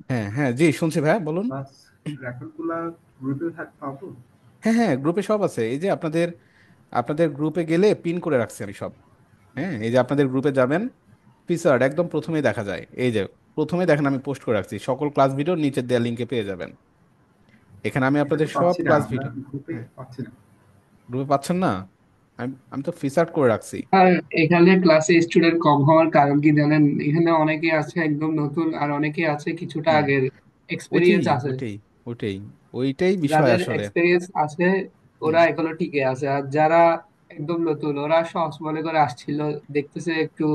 হ্যাঁ হ্যাঁ, জি শুনছি ভাইয়া, বলুন। বাস রেকর্ডগুলা গ্রুপে পাবো? হ্যাঁ হ্যাঁ, গ্রুপে সব আছে। এই যে আপনাদের আপনাদের গ্রুপে গেলে পিন করে রাখছি আমি সব। হ্যাঁ, এই যে আপনাদের গ্রুপে যাবেন, ফিচার্ড একদম প্রথমেই দেখা যায়। এই যে প্রথমে দেখেন আমি পোস্ট করে রাখছি সকল ক্লাস ভিডিও, নিচের দেওয়া লিঙ্কে পেয়ে যাবেন। এখানে আমি এটা আপনাদের তো সব পাচ্ছি না, ক্লাস আমরা ভিডিও। গ্রুপে হ্যাঁ, পাচ্ছি না। গ্রুপে পাচ্ছেন না? আমি আমি তো ফিচার্ড করে রাখছি। আর এখানে ক্লাসে স্টুডেন্ট কম হওয়ার কারণ কি জানেন? এখানে অনেকে আছে একদম নতুন, আর অনেকে আছে কিছুটা হুম, আগের ওইটাই এক্সপিরিয়েন্স আছে। ওইটাই ওইটাই ওইটাই বিষয় যাদের আসলে। এক্সপিরিয়েন্স আছে হুম। ওরা এখনো টিকে আছে, আর যারা একদম নতুন ওরা সহজ মনে করে আসছিল, দেখতেছে একটু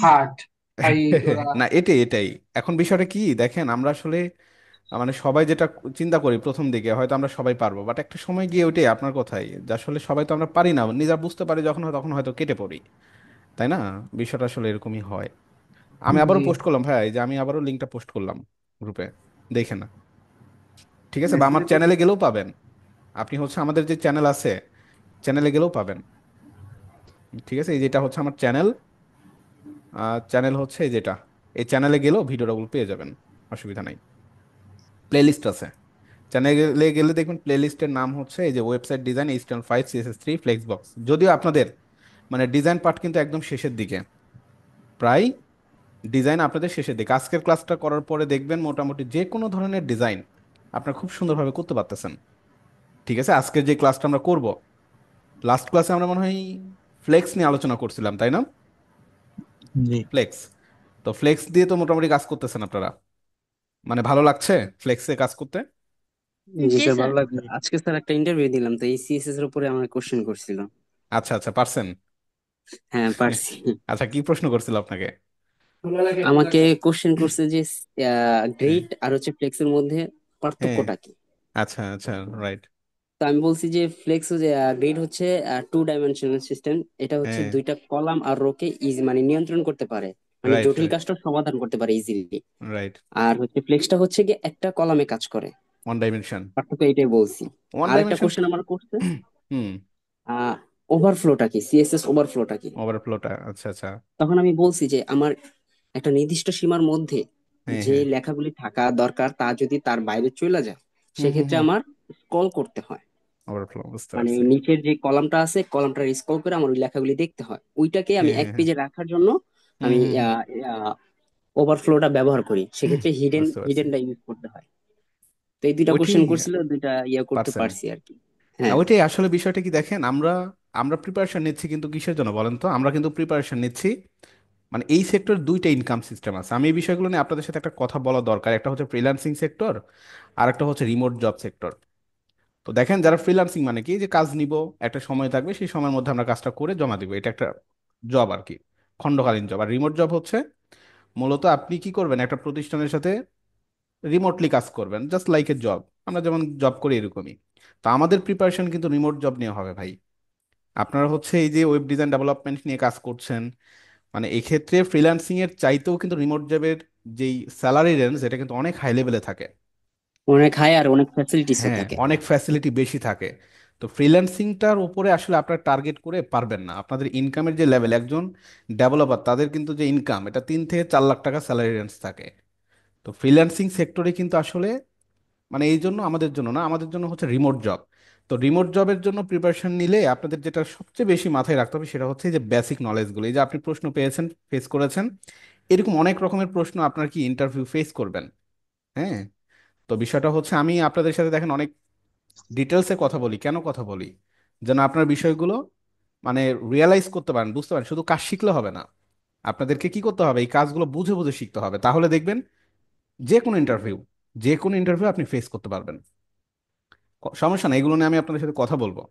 হার্ড, তাই ওরা। না, এটাই এটাই। এখন বিষয়টা কি দেখেন, আমরা আসলে মানে সবাই যেটা চিন্তা করি প্রথম দিকে হয়তো আমরা সবাই পারবো, বাট একটা সময় গিয়ে ওইটাই আপনার কথাই যে আসলে সবাই তো আমরা পারি না, নিজেরা বুঝতে পারি যখন হয় তখন হয়তো কেটে পড়ি। তাই না? বিষয়টা আসলে এরকমই হয়। আমি আবারও জি, পোস্ট করলাম ভাই, এই যে আমি আবারও লিঙ্কটা পোস্ট করলাম গ্রুপে, দেখে না? ঠিক আছে, বা আমার মেসেজে তো চ্যানেলে গেলেও পাবেন। আপনি হচ্ছে আমাদের যে চ্যানেল আছে, চ্যানেলে গেলেও পাবেন। ঠিক আছে, এই যেটা হচ্ছে আমার চ্যানেল, চ্যানেল হচ্ছে এই যেটা, এই চ্যানেলে গেলেও ভিডিওগুলো পেয়ে যাবেন, অসুবিধা নাই। প্লেলিস্ট আছে। চ্যানেলে গেলে দেখবেন প্লেলিস্টের নাম হচ্ছে এই যে ওয়েবসাইট ডিজাইন, HTML5, CSS3, ফ্লেক্সবক্স। যদিও আপনাদের মানে ডিজাইন পার্ট কিন্তু একদম শেষের দিকে, প্রায় ডিজাইন আপনাদের শেষের দিকে। আজকের ক্লাসটা করার পরে দেখবেন মোটামুটি যে কোনো ধরনের ডিজাইন আপনারা খুব সুন্দরভাবে করতে পারতেছেন। ঠিক আছে, আজকের যে ক্লাসটা আমরা করব, লাস্ট ক্লাসে আমরা মনে হয় ফ্লেক্স নিয়ে আলোচনা করছিলাম, তাই না? জি। ফ্লেক্স, তো ফ্লেক্স দিয়ে তো মোটামুটি কাজ করতেছেন আপনারা, মানে ভালো লাগছে ফ্লেক্সে কাজ করতে? জি জি স্যার, স্যার। ভালো লাগছে। আজকে স্যার একটা ইন্টারভিউ দিলাম, তো এই সিএসএস এর উপরে আমার কোশ্চেন করছিল। আচ্ছা আচ্ছা, পারছেন? হ্যাঁ, পারছি। আচ্ছা, কি প্রশ্ন করছিল আপনাকে? আমাকে কোশ্চেন করছে যে হ্যাঁ গ্রিড আর হচ্ছে ফ্লেক্সের মধ্যে হ্যাঁ, পার্থক্যটা কি। আচ্ছা আচ্ছা, রাইট। তো আমি বলছি যে ফ্লেক্স যে গ্রিড হচ্ছে টু ডাইমেনশনাল সিস্টেম। এটা হচ্ছে হ্যাঁ, দুইটা কলাম আর রোকে ইজি মানে নিয়ন্ত্রণ করতে পারে, মানে রাইট জটিল রাইট কাজটা সমাধান করতে পারে ইজিলি। রাইট। আর হচ্ছে ফ্লেক্সটা হচ্ছে গিয়ে একটা কলামে কাজ করে। One dimension. পার্থক্য এটাই বলছি। ওয়ান আরেকটা ডাইমেনশন। কোশ্চেন আমার করছে হুম। ওভারফ্লোটা কি, সিএসএস ওভারফ্লোটা কি। ওভারফ্লোটা, আচ্ছা আচ্ছা। তখন আমি বলছি যে আমার একটা নির্দিষ্ট সীমার মধ্যে হ্যাঁ যে হ্যাঁ। লেখাগুলি থাকা দরকার তা যদি তার বাইরে চলে যায়, হুম হুম সেক্ষেত্রে হুম। আমার স্ক্রল করতে হয়। ওভারফ্লো, বুঝতে মানে পারছি। নিচের যে কলামটা আছে, কলামটা স্ক্রল করে আমার ওই লেখাগুলি দেখতে হয়, ওইটাকে আমি হ্যাঁ এক হ্যাঁ হ্যাঁ। পেজে রাখার জন্য হুম আমি হুম হুম। ওভারফ্লোটা ব্যবহার করি। সেক্ষেত্রে হিডেন বুঝতে পারছি। হিডেনটা ইউজ করতে হয়। তো এই দুইটা ওইটি কোশ্চেন করছিল, দুইটা ইয়ে করতে পারছেন? পারছি আর কি। না, হ্যাঁ। ওইটাই আসলে বিষয়টা কি দেখেন, আমরা আমরা প্রিপারেশন নিচ্ছি কিন্তু কিসের জন্য বলেন তো? আমরা কিন্তু প্রিপারেশন নিচ্ছি মানে এই সেক্টর দুইটা ইনকাম সিস্টেম আছে। আমি এই বিষয়গুলো নিয়ে আপনাদের সাথে একটা কথা বলা দরকার। একটা হচ্ছে ফ্রিল্যান্সিং সেক্টর, আর একটা হচ্ছে রিমোট জব সেক্টর। তো দেখেন, যারা ফ্রিল্যান্সিং মানে কি, যে কাজ নিব, একটা সময় থাকবে, সেই সময়ের মধ্যে আমরা কাজটা করে জমা দিব, এটা একটা জব আর কি, খণ্ডকালীন জব। আর রিমোট জব হচ্ছে মূলত আপনি কি করবেন, একটা প্রতিষ্ঠানের সাথে রিমোটলি কাজ করবেন, জাস্ট লাইক এ জব। আমরা যেমন জব করি এরকমই। তো আমাদের প্রিপারেশন কিন্তু রিমোট জব নিয়ে হবে ভাই। আপনারা হচ্ছে এই যে ওয়েব ডিজাইন ডেভেলপমেন্ট নিয়ে কাজ করছেন, মানে এক্ষেত্রে ফ্রিল্যান্সিং এর চাইতেও কিন্তু রিমোট জবের যেই স্যালারি রেঞ্জ, এটা কিন্তু অনেক হাই লেভেলে থাকে। অনেক হাই আর অনেক ফ্যাসিলিটিসও হ্যাঁ, থাকে। অনেক ফ্যাসিলিটি বেশি থাকে। তো ফ্রিল্যান্সিংটার উপরে আসলে আপনার টার্গেট করে পারবেন না। আপনাদের ইনকামের যে লেভেল, একজন ডেভেলপার তাদের কিন্তু যে ইনকাম, এটা 3 থেকে 4 লাখ টাকা স্যালারি রেঞ্জ থাকে। তো ফ্রিল্যান্সিং সেক্টরে কিন্তু আসলে মানে এই জন্য আমাদের জন্য না, আমাদের জন্য হচ্ছে রিমোট জব। তো রিমোট জবের জন্য প্রিপারেশন নিলে আপনাদের যেটা সবচেয়ে বেশি মাথায় রাখতে হবে সেটা হচ্ছে এই যে বেসিক নলেজগুলো। এই যে আপনি প্রশ্ন পেয়েছেন, ফেস করেছেন, এরকম অনেক রকমের প্রশ্ন আপনার কি ইন্টারভিউ ফেস করবেন। হ্যাঁ, তো বিষয়টা হচ্ছে আমি আপনাদের সাথে দেখেন অনেক ডিটেলসে কথা বলি। কেন কথা বলি? যেন আপনার বিষয়গুলো মানে রিয়েলাইজ করতে পারেন, বুঝতে পারেন। শুধু কাজ শিখলে হবে না, আপনাদেরকে কি করতে হবে, এই কাজগুলো বুঝে বুঝে শিখতে হবে। তাহলে দেখবেন যে কোনো ইন্টারভিউ, যে কোনো ইন্টারভিউ আপনি ফেস করতে পারবেন। সমস্যা না, এগুলো নিয়ে আমি আপনাদের সাথে কথা বলবো।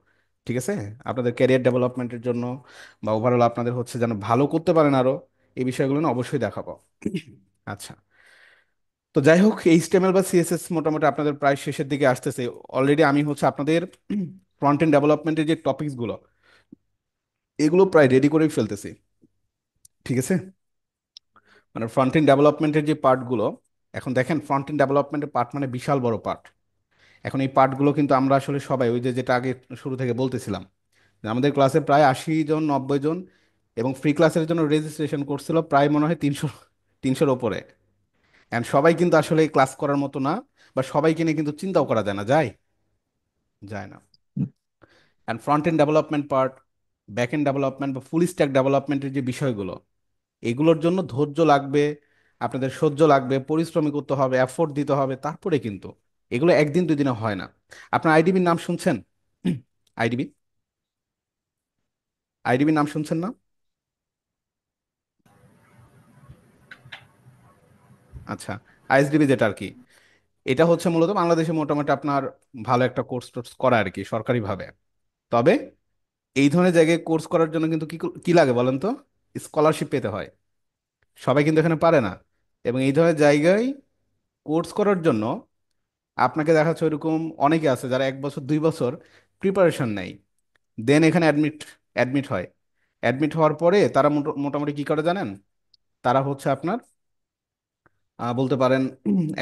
ঠিক আছে, আপনাদের ক্যারিয়ার ডেভেলপমেন্টের জন্য বা ওভারঅল আপনাদের হচ্ছে যেন ভালো করতে পারেন আরো, এই বিষয়গুলো না অবশ্যই দেখাবো। আচ্ছা, তো যাই হোক, এইচটিএমএল বা সিএসএস মোটামুটি আপনাদের প্রায় শেষের দিকে আসতেছে। অলরেডি আমি হচ্ছে আপনাদের ফ্রন্ট এন্ড ডেভেলপমেন্টের যে টপিকসগুলো, এগুলো প্রায় রেডি করেই ফেলতেছি। ঠিক আছে, মানে ফ্রন্ট এন্ড ডেভেলপমেন্টের যে পার্টগুলো, এখন দেখেন ফ্রন্ট এন্ড ডেভেলপমেন্টের পার্ট মানে বিশাল বড় পার্ট। এখন এই পার্টগুলো কিন্তু আমরা আসলে সবাই ওই যে যেটা আগে শুরু থেকে বলতেছিলাম, যে আমাদের ক্লাসে প্রায় 80 জন 90 জন, এবং ফ্রি ক্লাসের জন্য রেজিস্ট্রেশন করছিল প্রায় মনে হয় 300, 300-র ওপরে। অ্যান্ড সবাই কিন্তু আসলে ক্লাস করার মতো না, বা সবাইকে নিয়ে কিন্তু চিন্তাও করা যায় না, যায় যায় না। And front end development part, back end development বা ফুল স্ট্যাক ডেভেলপমেন্টের যে বিষয়গুলো, এগুলোর জন্য ধৈর্য লাগবে, আপনাদের সহ্য লাগবে, পরিশ্রম করতে হবে, এফোর্ট দিতে হবে, তারপরে কিন্তু এগুলো একদিন দুই দিনে হয় না। আপনার আইডিবির নাম শুনছেন? আইডিবি, আইডিবির নাম শুনছেন না? আচ্ছা, আইএসডিবি যেটা আর কি, এটা হচ্ছে মূলত বাংলাদেশে মোটামুটি আপনার ভালো একটা কোর্স টোর্স করা আর কি সরকারিভাবে। তবে এই ধরনের জায়গায় কোর্স করার জন্য কিন্তু কি কি লাগে বলেন তো? স্কলারশিপ পেতে হয়। সবাই কিন্তু এখানে পারে না। এবং এই ধরনের জায়গায় কোর্স করার জন্য আপনাকে দেখা যাচ্ছে ওইরকম অনেকে আছে যারা 1 বছর 2 বছর প্রিপারেশন নেয়, দেন এখানে অ্যাডমিট অ্যাডমিট হয়। অ্যাডমিট হওয়ার পরে তারা মোটামুটি কি করে জানেন? তারা হচ্ছে আপনার বলতে পারেন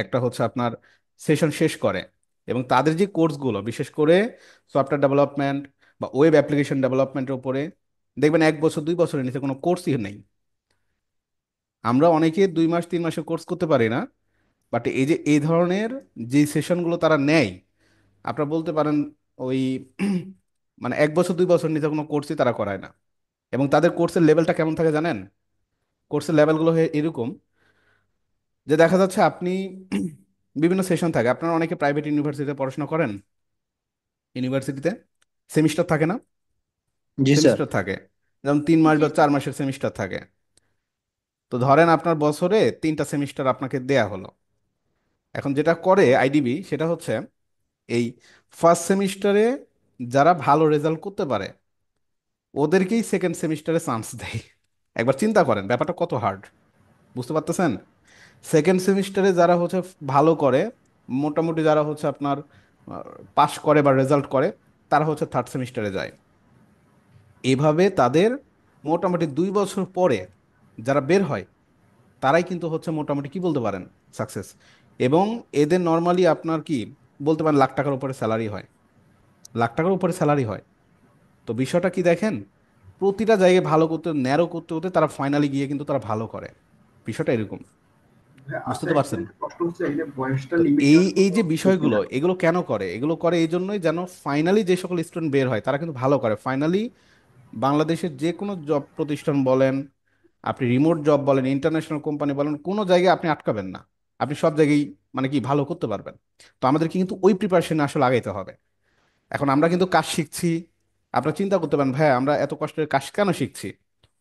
একটা হচ্ছে আপনার সেশন শেষ করে, এবং তাদের যে কোর্সগুলো বিশেষ করে সফটওয়্যার ডেভেলপমেন্ট বা ওয়েব অ্যাপ্লিকেশন ডেভেলপমেন্টের উপরে দেখবেন 1 বছর 2 বছরের নিচে কোনো কোর্সই নেই। আমরা অনেকে 2 মাস 3 মাসে কোর্স করতে পারি না, বাট এই যে এই ধরনের যে সেশনগুলো তারা নেয়, আপনারা বলতে পারেন ওই মানে 1 বছর 2 বছর নিচে কোনো কোর্সই তারা করায় না। এবং তাদের কোর্সের লেভেলটা কেমন থাকে জানেন? কোর্সের লেভেলগুলো এরকম যে দেখা যাচ্ছে আপনি বিভিন্ন সেশন থাকে, আপনারা অনেকে প্রাইভেট ইউনিভার্সিটিতে পড়াশোনা করেন, ইউনিভার্সিটিতে সেমিস্টার থাকে না? জি স্যার। সেমিস্টার থাকে, যেমন 3 মাস বা 4 মাসের সেমিস্টার থাকে। তো ধরেন আপনার বছরে 3টা সেমিস্টার আপনাকে দেয়া হলো। এখন যেটা করে আইডিবি সেটা হচ্ছে এই ফার্স্ট সেমিস্টারে যারা ভালো রেজাল্ট করতে পারে ওদেরকেই সেকেন্ড সেমিস্টারে চান্স দেয়। একবার চিন্তা করেন ব্যাপারটা কত হার্ড, বুঝতে পারতেছেন? সেকেন্ড সেমিস্টারে যারা হচ্ছে ভালো করে, মোটামুটি যারা হচ্ছে আপনার পাস করে বা রেজাল্ট করে, তারা হচ্ছে থার্ড সেমিস্টারে যায়। এভাবে তাদের মোটামুটি 2 বছর পরে যারা বের হয় তারাই কিন্তু হচ্ছে মোটামুটি কি বলতে পারেন সাকসেস। এবং এদের নর্মালি আপনার কি বলতে পারেন লাখ টাকার উপরে স্যালারি হয়, লাখ টাকার উপরে স্যালারি হয়। তো বিষয়টা কি দেখেন, প্রতিটা জায়গায় ভালো করতে ন্যারো করতে হতে তারা ফাইনালি গিয়ে কিন্তু তারা ভালো করে। বিষয়টা এরকম, বুঝতে আচ্ছা, তো এখানে পারছেন? একটা প্রশ্ন হচ্ছে এই যে বয়সটা তো লিমিট এই দেওয়ার এই কোনো যে যুক্তি বিষয়গুলো, নাই? এগুলো কেন করে? এগুলো করে এই জন্যই যেন ফাইনালি যে সকল স্টুডেন্ট বের হয় তারা কিন্তু ভালো করে ফাইনালি বাংলাদেশের যে কোনো জব প্রতিষ্ঠান বলেন, আপনি রিমোট জব বলেন, ইন্টারন্যাশনাল কোম্পানি বলেন, কোনো জায়গায় আপনি আটকাবেন না। আপনি সব জায়গায় মানে কি ভালো করতে পারবেন। তো আমাদেরকে কিন্তু ওই প্রিপারেশনে আসলে আগাইতে হবে। এখন আমরা কিন্তু কাজ শিখছি, আপনারা চিন্তা করতে পারেন ভাই আমরা এত কষ্টের কাজ কেন শিখছি?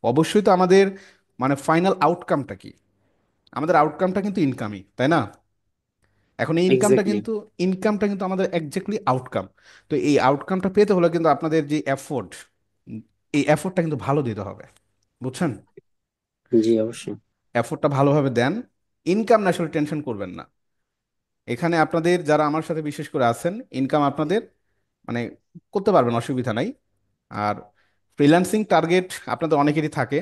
অবশ্যই তো আমাদের মানে ফাইনাল আউটকামটা কি? আমাদের আউটকামটা কিন্তু ইনকামই, তাই না? এখন এই এক্স্যাক্টলি। ইনকামটা কিন্তু আমাদের একজ্যাক্টলি আউটকাম। তো এই আউটকামটা পেতে হলে কিন্তু আপনাদের যে এফোর্ট, এই এফোর্টটা কিন্তু ভালো দিতে হবে, বুঝছেন? জি অবশ্যই। এফোর্টটা ভালোভাবে দেন, ইনকাম না আসলে টেনশন করবেন না। এখানে আপনাদের যারা আমার সাথে বিশেষ করে আছেন, ইনকাম আপনাদের মানে করতে পারবেন, অসুবিধা নাই। আর ফ্রিল্যান্সিং টার্গেট আপনাদের অনেকেরই থাকে।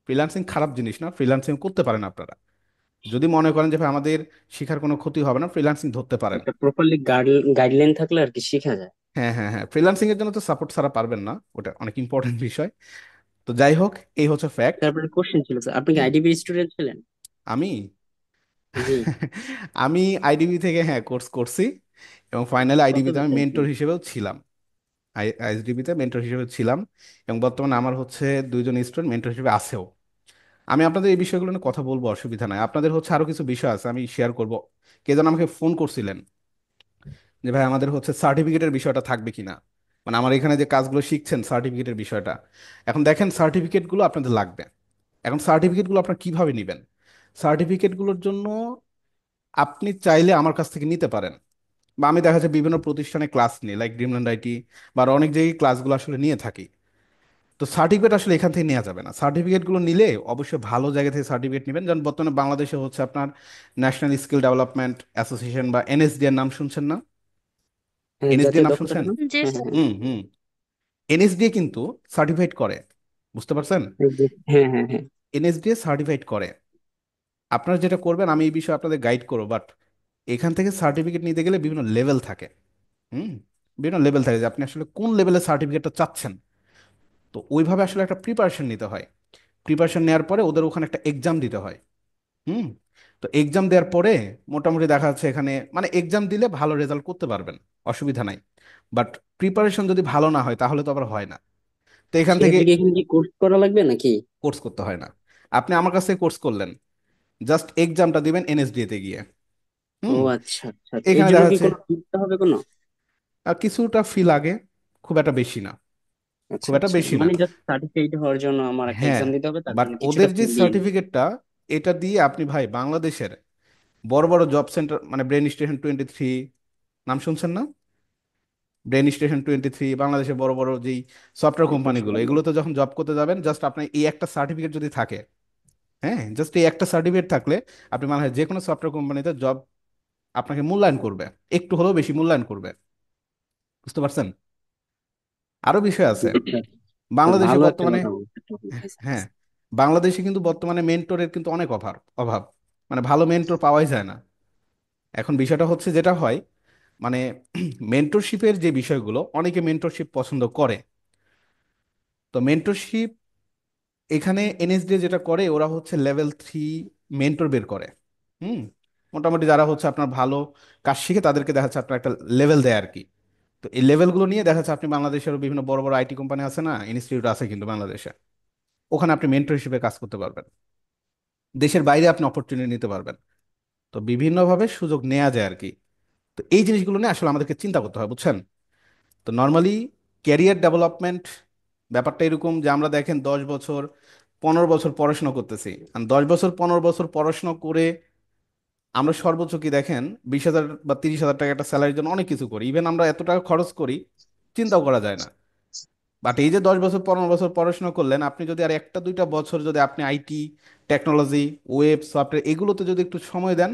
ফ্রিল্যান্সিং খারাপ জিনিস না, ফ্রিল্যান্সিং করতে পারেন আপনারা। যদি মনে করেন যে ভাই আমাদের শিখার কোনো ক্ষতি হবে না, ফ্রিল্যান্সিং ধরতে পারেন। একটা প্রপারলি গাইডলাইন থাকলে আর কি শেখা যায়। হ্যাঁ হ্যাঁ হ্যাঁ, ফ্রিল্যান্সিং এর জন্য তো সাপোর্ট ছাড়া পারবেন না, ওটা অনেক ইম্পর্টেন্ট বিষয়। তো যাই হোক, এই হচ্ছে ফ্যাক্ট। তারপরে কোশ্চেন ছিল স্যার, আপনি কি আইডিবি স্টুডেন্ট ছিলেন? আমি জি। আমি আইডিবি থেকে হ্যাঁ কোর্স করছি, এবং ফাইনালি কত আইডিবিতে আমি বেতন ছিল? মেন্টর হিসেবেও ছিলাম। আইএসডিবিতে মেন্টর হিসেবে ছিলাম, এবং বর্তমানে আমার হচ্ছে 2জন স্টুডেন্ট মেন্টর হিসেবে আছেও। আমি আপনাদের এই বিষয়গুলো নিয়ে কথা বলবো, অসুবিধা নাই। আপনাদের হচ্ছে আরো কিছু বিষয় আছে আমি শেয়ার করব। কে যেন আমাকে ফোন করছিলেন যে ভাই আমাদের হচ্ছে সার্টিফিকেটের বিষয়টা থাকবে কিনা, মানে আমার এখানে যে কাজগুলো শিখছেন সার্টিফিকেটের বিষয়টা। এখন দেখেন সার্টিফিকেটগুলো আপনাদের লাগবে। এখন সার্টিফিকেটগুলো আপনারা কিভাবে নেবেন? সার্টিফিকেটগুলোর জন্য আপনি চাইলে আমার কাছ থেকে নিতে পারেন, বা আমি দেখা যায় বিভিন্ন প্রতিষ্ঠানে ক্লাস নিই, লাইক ড্রিমল্যান্ড আইটি বা আরো অনেক জায়গায় ক্লাসগুলো আসলে নিয়ে থাকি। তো সার্টিফিকেট আসলে এখান থেকে নেওয়া যাবে না। সার্টিফিকেটগুলো নিলে অবশ্যই ভালো জায়গা থেকে সার্টিফিকেট নেবেন। যেমন বর্তমানে বাংলাদেশে হচ্ছে আপনার ন্যাশনাল স্কিল ডেভেলপমেন্ট অ্যাসোসিয়েশন বা এনএসডি এর নাম শুনছেন না? হ্যাঁ, এনএসডি এর জাতীয় নাম দক্ষতা শুনছেন? না? জি হ্যাঁ হ্যাঁ স্যার। হ্যাঁ। হুম হুম। এনএসডি কিন্তু সার্টিফাইড করে, বুঝতে পারছেন? হ্যাঁ হ্যাঁ হ্যাঁ। এনএসডি সার্টিফাইড করে। আপনারা যেটা করবেন আমি এই বিষয়ে আপনাদের গাইড করবো, বাট এখান থেকে সার্টিফিকেট নিতে গেলে বিভিন্ন লেভেল থাকে। হুম, বিভিন্ন লেভেল থাকে যে আপনি আসলে কোন লেভেলের সার্টিফিকেটটা চাচ্ছেন। তো ওইভাবে আসলে একটা প্রিপারেশন নিতে হয়। প্রিপারেশন নেওয়ার পরে ওদের ওখানে একটা এক্সাম দিতে হয়। হুম। তো এক্সাম দেওয়ার পরে মোটামুটি দেখা যাচ্ছে এখানে মানে এক্সাম দিলে ভালো রেজাল্ট করতে পারবেন, অসুবিধা নাই। বাট প্রিপারেশন যদি ভালো না হয় তাহলে তো আবার হয় না। তো এখান থেকে সেক্ষেত্রে কি এখানে কি কোর্স করা লাগবে নাকি? কোর্স করতে হয় না। আপনি আমার কাছে কোর্স করলেন, জাস্ট এক্সামটা দিবেন এনএসডি তে গিয়ে। ও হুম। আচ্ছা আচ্ছা, তো এর এখানে জন্য দেখা কি যাচ্ছে কোনো দিতে হবে কোনো? কিছুটা ফি লাগে, খুব একটা বেশি না, আচ্ছা খুব একটা আচ্ছা, বেশি না। মানে জাস্ট সার্টিফিকেট হওয়ার জন্য আমার একটা হ্যাঁ, এক্সাম দিতে হবে, তার বাট জন্য ওদের কিছুটা যে ফি দিয়ে দিবে। সার্টিফিকেটটা, এটা দিয়ে আপনি ভাই বাংলাদেশের বড় বড় জব সেন্টার মানে ব্রেন স্টেশন 23, নাম শুনছেন না? ব্রেন স্টেশন 23, বাংলাদেশের বড় বড় যেই সফটওয়্যার কোম্পানিগুলো, এগুলোতে যখন জব করতে যাবেন, জাস্ট আপনার এই একটা সার্টিফিকেট যদি থাকে, হ্যাঁ জাস্ট এই একটা সার্টিফিকেট থাকলে আপনি মানে যে কোনো সফটওয়্যার কোম্পানিতে জব আপনাকে মূল্যায়ন করবে, একটু হলেও বেশি মূল্যায়ন করবে। বুঝতে পারছেন? আরো বিষয় আছে আচ্ছা, তা বাংলাদেশে ভালো একটা বর্তমানে। কথা বলছেন। হ্যাঁ, বাংলাদেশে কিন্তু বর্তমানে মেন্টরের কিন্তু অনেক অভাব অভাব, মানে ভালো মেন্টর পাওয়াই যায় না। এখন বিষয়টা হচ্ছে যেটা হয় মানে মেন্টরশিপের যে বিষয়গুলো, অনেকে মেন্টরশিপ পছন্দ করে। তো মেন্টরশিপ এখানে এনএসডি যেটা করে, ওরা হচ্ছে লেভেল 3 মেন্টর বের করে। হুম। মোটামুটি যারা হচ্ছে আপনার ভালো কাজ শিখে তাদেরকে দেখা যাচ্ছে আপনার একটা লেভেল দেয় আর কি। তো এই লেভেলগুলো নিয়ে দেখা যাচ্ছে আপনি বাংলাদেশের বিভিন্ন বড় বড় আইটি কোম্পানি আছে না, ইনস্টিটিউট আছে কিন্তু বাংলাদেশে, ওখানে আপনি মেন্টর হিসেবে কাজ করতে পারবেন। দেশের বাইরে আপনি অপরচুনিটি নিতে পারবেন। তো বিভিন্নভাবে সুযোগ নেওয়া যায় আর কি। তো এই জিনিসগুলো নিয়ে আসলে আমাদেরকে চিন্তা করতে হয়, বুঝছেন? তো নর্মালি ক্যারিয়ার ডেভেলপমেন্ট ব্যাপারটা এরকম যে আমরা দেখেন 10 বছর 15 বছর পড়াশোনা করতেছি, আর 10 বছর 15 বছর পড়াশোনা করে আমরা সর্বোচ্চ কি দেখেন 20,000 বা 30,000 টাকা একটা স্যালারির জন্য অনেক কিছু করি, ইভেন আমরা এত টাকা খরচ করি চিন্তাও করা যায় না। বাট এই যে 10 বছর 15 বছর পড়াশোনা করলেন, আপনি যদি আর একটা দুইটা বছর যদি আপনি আইটি, টেকনোলজি, ওয়েব সফটওয়্যার এগুলোতে যদি একটু সময় দেন,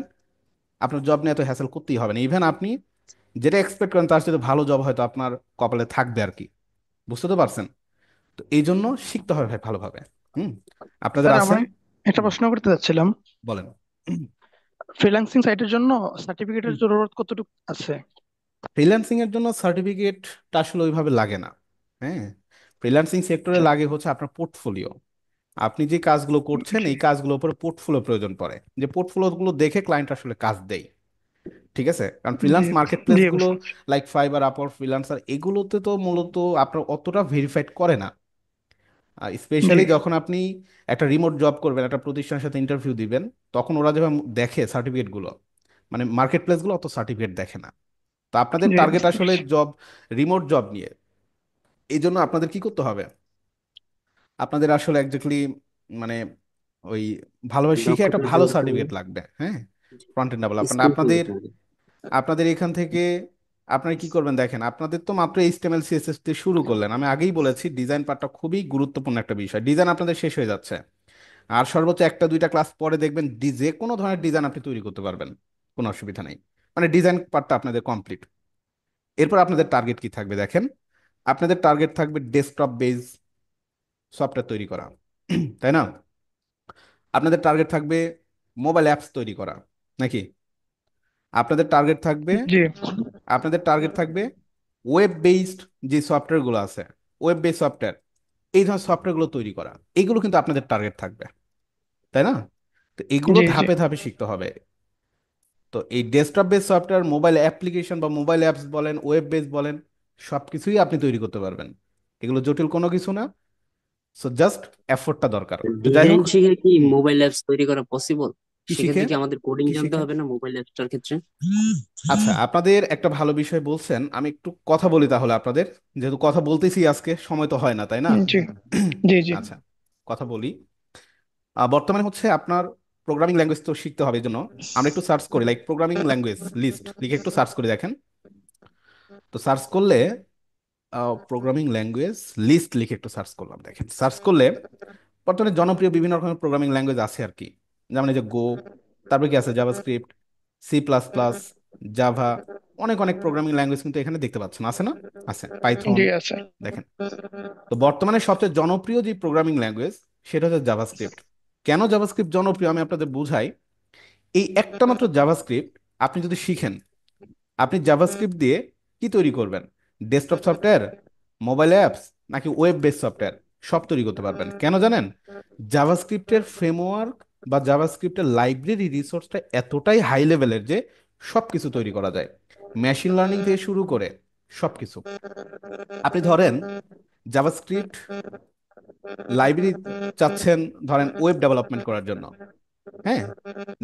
আপনার জব নিয়ে এত হ্যাসেল করতেই হবে না। ইভেন আপনি যেটা এক্সপেক্ট করেন তার সাথে ভালো জব হয়তো আপনার কপালে থাকবে আর কি। বুঝতে তো পারছেন? তো এই জন্য শিখতে হবে ভাই ভালোভাবে। হুম। আপনাদের স্যার, আছে? আমি একটা হুম, প্রশ্ন করতে চাচ্ছিলাম। বলেন। ফ্রিল্যান্সিং সাইটের জন্য সার্টিফিকেটের জরুরত কতটুকু আছে? ফ্রিল্যান্সিং এর জন্য সার্টিফিকেটটা আসলে ওইভাবে লাগে না। হ্যাঁ, ফ্রিল্যান্সিং সেক্টরে আচ্ছা। লাগে হচ্ছে আপনার পোর্টফোলিও। আপনি যে কাজগুলো করছেন জি। এই কাজগুলোর উপরে পোর্টফোলিও প্রয়োজন পড়ে, যে পোর্টফোলিও গুলো দেখে ক্লায়েন্ট আসলে কাজ দেয়। ঠিক আছে, কারণ জি। ফ্রিল্যান্স মার্কেট প্লেস জি, গুলো বুঝতে পারছি। লাইক ফাইবার, আপওয়ার্ক, ফ্রিল্যান্সার এগুলোতে তো মূলত আপনার অতটা ভেরিফাইড করে না। জি। স্পেশালি যখন আপনি একটা রিমোট জব করবেন, একটা প্রতিষ্ঠানের সাথে ইন্টারভিউ দিবেন, তখন ওরা যেভাবে দেখে সার্টিফিকেটগুলো, মানে মার্কেট প্লেসগুলো অত সার্টিফিকেট দেখে না। তো আপনাদের জি, টার্গেট বুঝতে আসলে পারছি। জব, রিমোট জব নিয়ে। এই জন্য আপনাদের কি করতে হবে, আপনাদের আসলে একজাক্টলি মানে ওই ভালোভাবে শিখে একটা দক্ষতা ভালো অর্জন করতে হবে। সার্টিফিকেট লাগবে। হ্যাঁ, ফ্রন্ট এন্ড ডেভেলপমেন্ট স্কিলফুল আপনাদের হতে হবে। আপনাদের এখান থেকে আপনারা কি করবেন দেখেন, আপনাদের তো মাত্র এইচটিএমএল সিএসএস দিয়ে শুরু করলেন। আমি আগেই বলেছি ডিজাইন পার্টটা খুবই গুরুত্বপূর্ণ একটা বিষয়, ডিজাইন আপনাদের শেষ হয়ে যাচ্ছে। আর সর্বোচ্চ একটা দুইটা ক্লাস পরে দেখবেন যে কোনো ধরনের ডিজাইন আপনি তৈরি করতে পারবেন, কোনো অসুবিধা নেই। মানে ডিজাইন পার্টটা আপনাদের কমপ্লিট। এরপর আপনাদের টার্গেট কি থাকবে দেখেন, আপনাদের টার্গেট থাকবে ডেস্কটপ বেজ সফটওয়্যার তৈরি করা, তাই না? আপনাদের টার্গেট থাকবে মোবাইল অ্যাপস তৈরি করা, নাকি? আপনাদের টার্গেট থাকবে জি। আপনাদের টার্গেট থাকবে ওয়েব বেসড যে সফটওয়্যারগুলো আছে, ওয়েব বেসড সফটওয়্যার, এই ধরনের সফটওয়্যারগুলো তৈরি করা, এগুলো কিন্তু আপনাদের টার্গেট থাকবে, তাই না? তো এগুলো জি। জি। ধাপে ধাপে শিখতে হবে। তো এই desktop base software, mobile application বা মোবাইল অ্যাপস বলেন, ওয়েব বেস বলেন, সব কিছুই আপনি তৈরি করতে পারবেন। এগুলো জটিল কোনো কিছু না। সো জাস্ট এফোর্টটা দরকার। তো যাই ডিজাইন হোক। শিখে কি হুম। মোবাইল অ্যাপস তৈরি করা পসিবল? কি শিখে? সেক্ষেত্রে কি আমাদের কোডিং কি জানতে শিখে? হবে না মোবাইল অ্যাপসটার ক্ষেত্রে? আচ্ছা, আপনাদের একটা ভালো বিষয় বলছেন, আমি একটু কথা বলি তাহলে আপনাদের, যেহেতু কথা বলতেছি আজকে, সময় তো হয় না, তাই না? জি। জি। জি। আচ্ছা, কথা বলি। বর্তমানে হচ্ছে আপনার প্রোগ্রামিং ল্যাঙ্গুয়েজ তো শিখতে হবে, এই জন্য আমরা একটু সার্চ করি, লাইক প্রোগ্রামিং ল্যাঙ্গুয়েজ লিস্ট লিখে একটু সার্চ করে দেখেন। তো সার্চ করলে প্রোগ্রামিং ল্যাঙ্গুয়েজ লিস্ট লিখে একটু সার্চ করলাম, দেখেন সার্চ করলে বর্তমানে জনপ্রিয় বিভিন্ন রকমের প্রোগ্রামিং ল্যাঙ্গুয়েজ আছে আর কি। যেমন এই যে গো, তারপরে কি আছে জাভাস্ক্রিপ্ট, সি++, জাভা, অনেক অনেক প্রোগ্রামিং ল্যাঙ্গুয়েজ কিন্তু এখানে দেখতে পাচ্ছেন, আছে না? আছে পাইথন, জি, আছে। দেখেন। তো বর্তমানে সবচেয়ে জনপ্রিয় যে প্রোগ্রামিং ল্যাঙ্গুয়েজ সেটা হচ্ছে জাভাস্ক্রিপ্ট। কেন জাভাস্ক্রিপ্ট জনপ্রিয় আমি আপনাদের বুঝাই। এই একটা মাত্র জাভাস্ক্রিপ্ট আপনি যদি শিখেন, আপনি জাভাস্ক্রিপ্ট দিয়ে কি তৈরি করবেন? ডেস্কটপ সফটওয়্যার, মোবাইল অ্যাপস, নাকি ওয়েব বেস সফটওয়্যার, সব তৈরি করতে পারবেন। কেন জানেন? জাভাস্ক্রিপ্টের ফ্রেমওয়ার্ক বা জাভাস্ক্রিপ্টের লাইব্রেরি রিসোর্সটা এতটাই হাই লেভেলের যে সব কিছু তৈরি করা যায়, মেশিন লার্নিং থেকে শুরু করে সব কিছু। আপনি ধরেন জাভাস্ক্রিপ্ট লাইব্রেরি চাচ্ছেন ধরেন ওয়েব ডেভেলপমেন্ট করার জন্য। হ্যাঁ,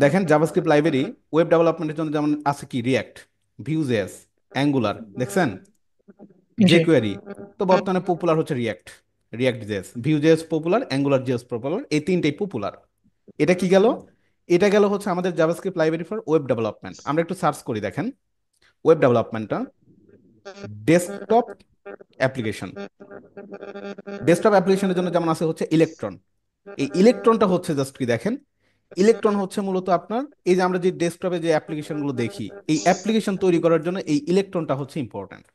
দেখেন জাভাস্ক্রিপ্ট লাইব্রেরি ওয়েব ডেভেলপমেন্টের জন্য যেমন আছে কি রিয়্যাক্ট, ভিউজেস, অ্যাঙ্গুলার, দেখছেন, জি। জেকুয়ারি। তো বর্তমানে পপুলার হচ্ছে react, react JS, view JS popular, angular JS popular, এই তিনটেই পপুলার। এটা কি গেল, এটা গেল হচ্ছে আমাদের JavaScript library for web development. আমরা একটু সার্চ করি, দেখেন ওয়েব ডেভেলপমেন্টটা ডেস্কটপ অ্যাপ্লিকেশন। ডেস্কটপ অ্যাপ্লিকেশনের জন্য যেমন আছে হচ্ছে ইলেকট্রন। এই ইলেকট্রনটা হচ্ছে জাস্ট কি দেখেন, ইলেকট্রন হচ্ছে মূলত আপনার এই যে আমরা যে ডেস্কটপে যে অ্যাপ্লিকেশনগুলো দেখি, এই অ্যাপ্লিকেশন তৈরি করার জন্য এই ইলেকট্রনটা হচ্ছে ইম্পর্ট্যান্ট।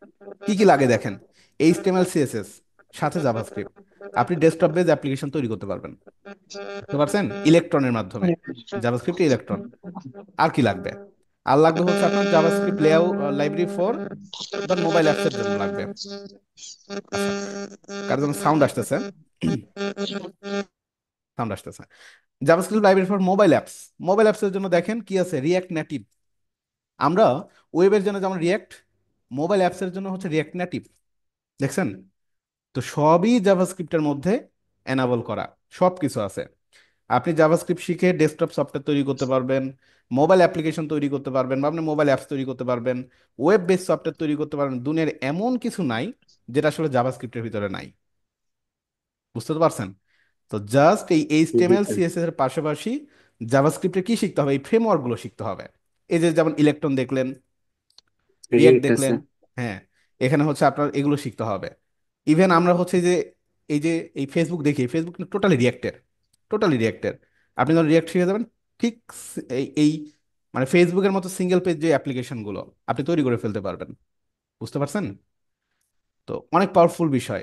কি কি লাগে দেখেন, এইচটিএমএল সিএসএস সাথে জাভাস্ক্রিপ্ট, আপনি ডেস্কটপ বেজ অ্যাপ্লিকেশন তৈরি করতে পারবেন, বুঝতে পারছেন, ইলেকট্রনের মাধ্যমে, জাভাস্ক্রিপ্ট ইলেকট্রন। আর কি লাগবে, আর লাগবে হচ্ছে আপনার জাভাস্ক্রিপ্ট লেআউট লাইব্রেরি ফর ধর মোবাইল অ্যাপসের জন্য লাগবে। আচ্ছা, কার জন্য সাউন্ড আসতেছে, সাউন্ড আসতেছে। JavaScript library for mobile apps, mobile অ্যাপসের জন্য দেখেন কি আছে, রিয়্যাক্ট নেটিভ। আমরা ওয়েবের জন্য যেমন রিয়্যাক্ট, মোবাইল অ্যাপসের জন্য হচ্ছে রিয়্যাক্ট নেটিভ, দেখছেন। তো সবই জাভাস্ক্রিপ্টের মধ্যে এনাবল করা, সব কিছু আছে। আপনি জাভাস্ক্রিপ্ট শিখে ডেস্কটপ সফটওয়্যার তৈরি করতে পারবেন, মোবাইল অ্যাপ্লিকেশন তৈরি করতে পারবেন, বা আপনি মোবাইল অ্যাপস তৈরি করতে পারবেন, ওয়েব বেস সফটওয়্যার তৈরি করতে পারবেন। দুনিয়ার এমন কিছু নাই যেটা আসলে জাভাস্ক্রিপ্টের ভিতরে নাই, বুঝতে তো পারছেন। তো জাস্ট এই জি এইচটিএমএল স্যার। সিএসএস এর পাশাপাশি জাভাস্ক্রিপ্টে কি শিখতে হবে, এই ফ্রেমওয়ার্ক গুলো শিখতে হবে। এই যে যেমন ইলেকট্রন দেখলেন, রিয়াক্ট রিয়েক্ট আছে। দেখলেন, হ্যাঁ, এখানে হচ্ছে আপনার এগুলো শিখতে হবে। ইভেন আমরা হচ্ছে যে এই যে এই ফেসবুক দেখি, ফেসবুক টোটালি রিয়াক্টের, টোটালি রিয়াক্টের। আপনি যখন রিয়াক্ট শিখে যাবেন, ঠিক এই মানে ফেসবুকের মতো সিঙ্গেল পেজ যে অ্যাপ্লিকেশনগুলো আপনি তৈরি করে ফেলতে পারবেন, বুঝতে পারছেন। তো অনেক পাওয়ারফুল বিষয়।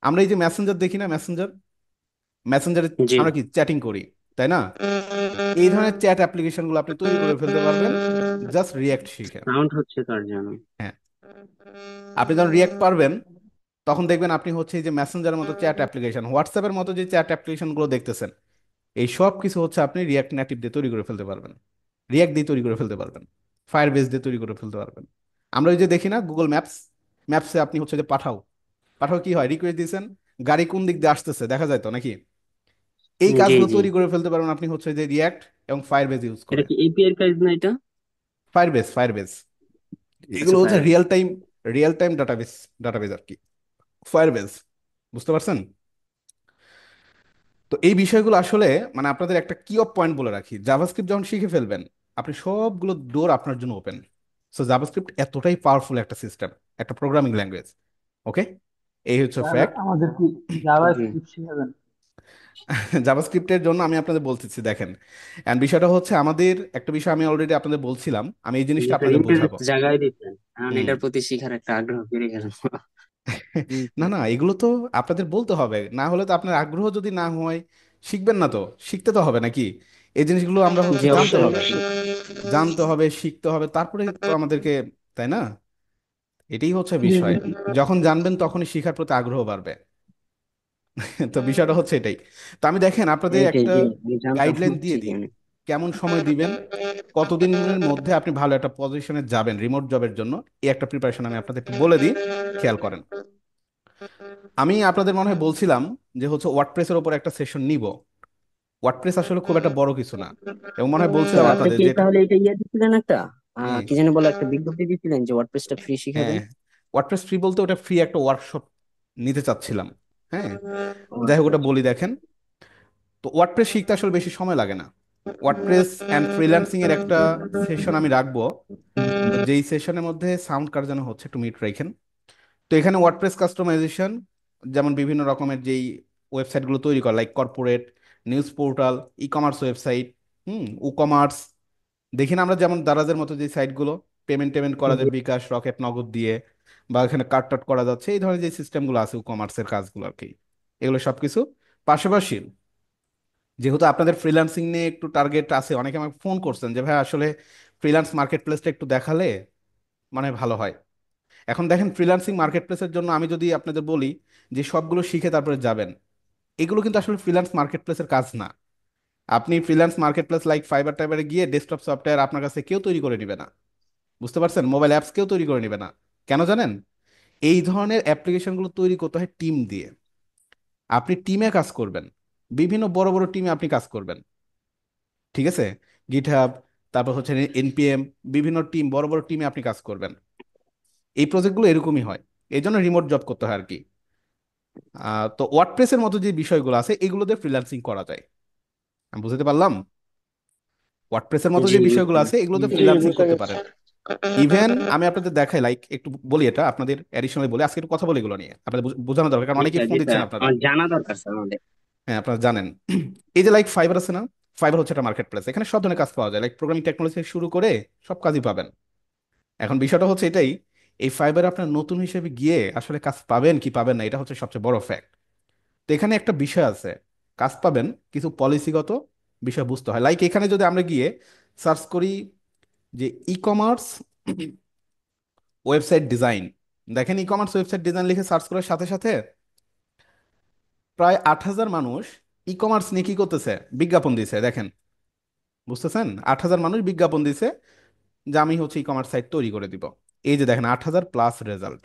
আমরা এই যে মেসেঞ্জার দেখি না, মেসেঞ্জার, মেসেঞ্জারে জি। আমরা কি চ্যাটিং করি, তাই না। এই ধরনের চ্যাট অ্যাপ্লিকেশনগুলো আপনি তৈরি করে ফেলতে পারবেন জাস্ট রিয়াক্ট শিখে। সাউন্ড হচ্ছে তার জন্য। হ্যাঁ, আপনি যখন রিয়াক্ট পারবেন তখন দেখবেন আপনি হচ্ছে এই যে মেসেঞ্জারের মতো চ্যাট অ্যাপ্লিকেশন, হোয়াটসঅ্যাপের মতো যে চ্যাট অ্যাপ্লিকেশনগুলো দেখতেছেন, এই সব কিছু হচ্ছে আপনি রিয়াক্ট নেটিভ দিয়ে তৈরি করে ফেলতে পারবেন, রিয়াক্ট দিয়ে তৈরি করে ফেলতে পারবেন, ফায়ার বেস দিয়ে তৈরি করে ফেলতে পারবেন। আমরা ওই যে দেখি না গুগল ম্যাপস, ম্যাপসে আপনি হচ্ছে যে পাঠাও, পাঠাও কি হয়, রিকোয়েস্ট দিয়েছেন, গাড়ি কোন দিক দিয়ে আসতেছে দেখা যায় তো নাকি, এই জি কাজগুলো জি। তৈরি করে ফেলতে পারবেন আপনি হচ্ছে যে রিয়াক্ট এবং ফায়ার বেস ইউজ এটা করে। কি এপিআই কাজ না এটা? ফায়ার বেস, ফায়ার বেস, আচ্ছা, এগুলো হচ্ছে fire. Real time, real time database, database আর কি, ফায়ার বেস, বুঝতে পারছেন। তো এই বিষয়গুলো আসলে মানে আপনাদের একটা কি অফ পয়েন্ট বলে রাখি, জাভাস্ক্রিপ্ট যখন শিখে ফেলবেন আপনি সবগুলো ডোর আপনার জন্য ওপেন। সো জাভাস্ক্রিপ্ট এতটাই পাওয়ারফুল একটা সিস্টেম, একটা প্রোগ্রামিং ল্যাঙ্গুয়েজ। ওকে, এই হচ্ছে স্যার ফ্যাক্ট। আমাদের কি জাভা জি। স্ক্রিপ্ট শিখাবেন? জাভাস্ক্রিপ্টের জন্য আমি আপনাদের বলতেছি দেখেন, এন্ড বিষয়টা হচ্ছে আমাদের একটা বিষয় আমি অলরেডি আপনাদের বলছিলাম, আমি এই জি জিনিসটা স্যার, আপনাদের ইন্টারেস্ট বোঝাবো। জাগায় দিচ্ছেন, কারণ হুম। এটার প্রতি শিখার একটা আগ্রহ বেড়ে গেল। জি না স্যার। না, এগুলো তো আপনাদের বলতে হবে, না হলে তো আপনার আগ্রহ যদি না হয় শিখবেন না তো, শিখতে তো হবে নাকি। এই জিনিসগুলো আমরা হচ্ছে জি, জানতে অবশ্যই হবে, অবশ্যই। জানতে হবে, শিখতে হবে, তারপরে তো আমাদেরকে, তাই না, এটাই হচ্ছে জি জি। বিষয়। যখন জানবেন তখনই শিখার প্রতি আগ্রহ বাড়বে। তো বিষয়টা হচ্ছে এটাই। তো আমি দেখেন আপনাদের এইটাই, একটা জি আমি জানতাম গাইডলাইন দিয়ে দিই, ঠিকই আমি। কেমন সময় দিবেন, কতদিনের মধ্যে আপনি ভালো একটা পজিশনে যাবেন রিমোট জবের জন্য, এই একটা প্রিপারেশন আমি আপনাদের একটু বলে দিই, খেয়াল করেন। আমি আপনাদের মনে হয় বলছিলাম যে হচ্ছে ওয়ার্ডপ্রেসের উপর একটা সেশন নিব। ওয়ার্ডপ্রেস আসলে খুব একটা বড় কিছু না, এবং মনে হয় স্যার বলছিলাম আপনি আপনাদের কি যে এটা তাহলে এটা দিচ্ছিলেন একটা, কি, কি যেন বলে, একটা বিজ্ঞপ্তি দিচ্ছিলেন যে ওয়ার্ডপ্রেসটা ফ্রি শিখাবেন? হ্যাঁ, ওয়ার্ডপ্রেস ফ্রি বলতে ওটা ফ্রি একটা ওয়ার্কশপ নিতে চাচ্ছিলাম। হ্যাঁ, ও যাই হোক আচ্ছা ওটা আচ্ছা। বলি দেখেন। তো ওয়ার্ডপ্রেস শিখতে আসলে বেশি সময় লাগে না। ওয়ার্ডপ্রেস অ্যান্ড ফ্রিল্যান্সিং এর একটা সেশন আমি রাখবো, যেই সেশনের মধ্যে সাউন্ড কার যেন হচ্ছে একটু মিউট রাখেন। তো এখানে ওয়ার্ডপ্রেস কাস্টমাইজেশন, যেমন বিভিন্ন রকমের যেই ওয়েবসাইটগুলো তৈরি করা, like corporate, news portal, e commerce website, e commerce, দেখি না আমরা যেমন দারাজের মতো যে সাইটগুলো পেমেন্ট টেমেন্ট করা জি যায় বিকাশ, রকেট, নগদ দিয়ে, বা এখানে কাট টাট করা যাচ্ছে, এই ধরনের যে সিস্টেমগুলো আছে ই কমার্সের কাজগুলো আর কি, এগুলো সবকিছু পাশাপাশি। যেহেতু আপনাদের ফ্রিল্যান্সিং নিয়ে একটু টার্গেট আছে, অনেকে আমাকে ফোন করছেন যে ভাই আসলে ফ্রিল্যান্স মার্কেট প্লেসটা একটু দেখালে মানে ভালো হয়। এখন দেখেন ফ্রিল্যান্সিং মার্কেট প্লেসের জন্য আমি যদি আপনাদের বলি যে সবগুলো শিখে তারপরে যাবেন, এগুলো কিন্তু আসলে ফ্রিল্যান্স মার্কেট প্লেসের কাজ না। আপনি freelance marketplace like Fiverr টাইবারে গিয়ে ডেস্কটপ সফটওয়্যার আপনার কাছে কেউ তৈরি করে নিবে না। বুঝতে পারছেন? মোবাইল অ্যাপস কেউ তৈরি করে নিবে না। কেন জানেন? এই ধরনের অ্যাপ্লিকেশনগুলো তৈরি করতে হয় টিম দিয়ে। আপনি টিমে কাজ করবেন, বিভিন্ন বড় বড় টিমে আপনি কাজ করবেন। ঠিক আছে? গিটহাব, তারপর হচ্ছে এনপিএম, বিভিন্ন টিম, বড় বড় টিমে আপনি কাজ করবেন। এই প্রজেক্টগুলো এরকমই হয়, এই জন্য রিমোট জব করতে হয় আর কি। তো ওয়ার্ডপ্রেসের মতো যে বিষয়গুলো আছে এগুলোতে ফ্রিল্যান্সিং করা যায়। আমি বুঝতে পারলাম? ওয়ার্ডপ্রেসের মতো জি যে বিষয়গুলো আছে এগুলোতে জি ফ্রিল্যান্সিং বুঝতে করতে পারছি। পারেন। ইভেন আমি আপনাদের দেখাই, লাইক একটু বলি, এটা আপনাদের অ্যাডিশনালি বলি, আজকে একটু কথা বলি এগুলো নিয়ে, আপনাদের বোঝানো দরকার, কারণ জি অনেকেই স্যার, ফোন জি দিচ্ছেন স্যার, আপনারা। আমার জানা দরকার স্যার আমাদের। হ্যাঁ, আপনারা জানেন। এই যে লাইক ফাইবার আছে না, ফাইবার হচ্ছে একটা মার্কেট প্লেস, এখানে সব ধরনের কাজ পাওয়া যায়, লাইক প্রোগ্রামিং টেকনোলজি থেকে শুরু করে সব কাজই পাবেন। এখন বিষয়টা হচ্ছে এটাই, এই ফাইবারে আপনার নতুন হিসেবে গিয়ে আসলে কাজ পাবেন কি পাবেন না, এটা হচ্ছে সবচেয়ে বড় ফ্যাক্ট। তো এখানে একটা বিষয় আছে, কাজ পাবেন, কিছু পলিসিগত বিষয় বুঝতে হয়। লাইক এখানে যদি আমরা গিয়ে সার্চ করি যে ই কমার্স ওয়েবসাইট ডিজাইন, দেখেন ই কমার্স ওয়েবসাইট ডিজাইন লিখে সার্চ করার সাথে সাথে প্রায় 8,000 মানুষ ই কমার্স নিয়ে কি করতেছে, বিজ্ঞাপন দিছে। দেখেন, বুঝতেছেন? 8,000 মানুষ বিজ্ঞাপন দিছে যে আমি হচ্ছে ই কমার্স সাইট তৈরি করে দিব। এই যে দেখেন 8,000 প্লাস রেজাল্ট।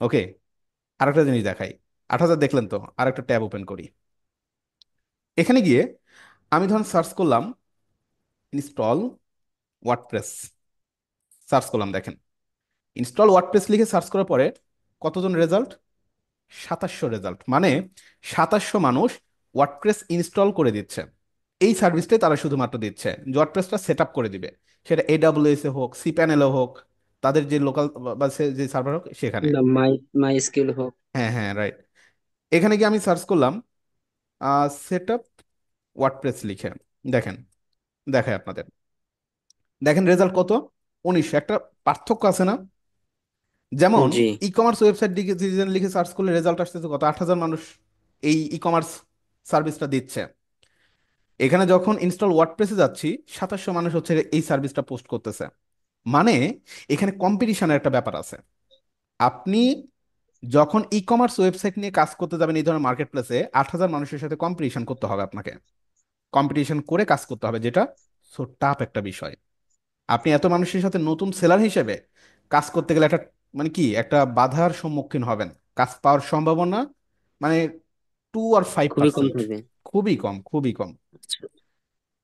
ওকে, আরেকটা জিনিস দেখাই। 8,000 দেখলেন তো, আরেকটা ট্যাব ওপেন করি। এখানে গিয়ে আমি ধরুন সার্চ করলাম ইনস্টল ওয়ার্ডপ্রেস, সার্চ করলাম, দেখেন ইনস্টল ওয়ার্ডপ্রেস লিখে সার্চ করার পরে কতজন রেজাল্ট? 2700 রেজাল্ট। মানে 2700 মানুষ ওয়ার্ডপ্রেস ইনস্টল করে দিচ্ছে। এই সার্ভিসটাই তারা শুধুমাত্র দিচ্ছে, যে ওয়ার্ডপ্রেসটা সেট আপ করে দিবে, সেটা এডাব্লিউএস এ হোক, সি প্যানেলে হোক, তাদের যে লোকাল বা যে সার্ভার হোক সেখানে। মাই মাই স্কিল হোক। হ্যাঁ হ্যাঁ, রাইট। এখানে গিয়ে আমি সার্চ করলাম সেট আপ ওয়ার্ডপ্রেস লিখে, দেখেন, দেখায় আপনাদের, দেখেন রেজাল্ট কত? 1900। একটা পার্থক্য আছে না? যেমন জি ই কমার্স ওয়েবসাইট ডিজাইন লিখে সার্চ করলে রেজাল্ট আসতেছে কত? 8,000 মানুষ এই ই কমার্স সার্ভিসটা দিচ্ছে। এখানে যখন ইনস্টল ওয়ার্ডপ্রেসে যাচ্ছি, 2700 মানুষ হচ্ছে এই সার্ভিসটা পোস্ট করতেছে। মানে এখানে কম্পিটিশনের একটা ব্যাপার আছে। আপনি যখন ই কমার্স ওয়েবসাইট নিয়ে কাজ করতে যাবেন এই ধরনের মার্কেট প্লেসে, 8,000 মানুষের সাথে কম্পিটিশন করতে হবে আপনাকে, কম্পিটিশন করে কাজ করতে হবে, যেটা সো টাফ একটা বিষয়। আপনি এত মানুষের সাথে নতুন সেলার হিসেবে কাজ করতে গেলে একটা, মানে কি, একটা বাধার সম্মুখীন হবেন। কাজ পাওয়ার সম্ভাবনা মানে 2 আর 5%। খুবই কম থাকবে। খুবই কম, খুবই কম। আচ্ছা।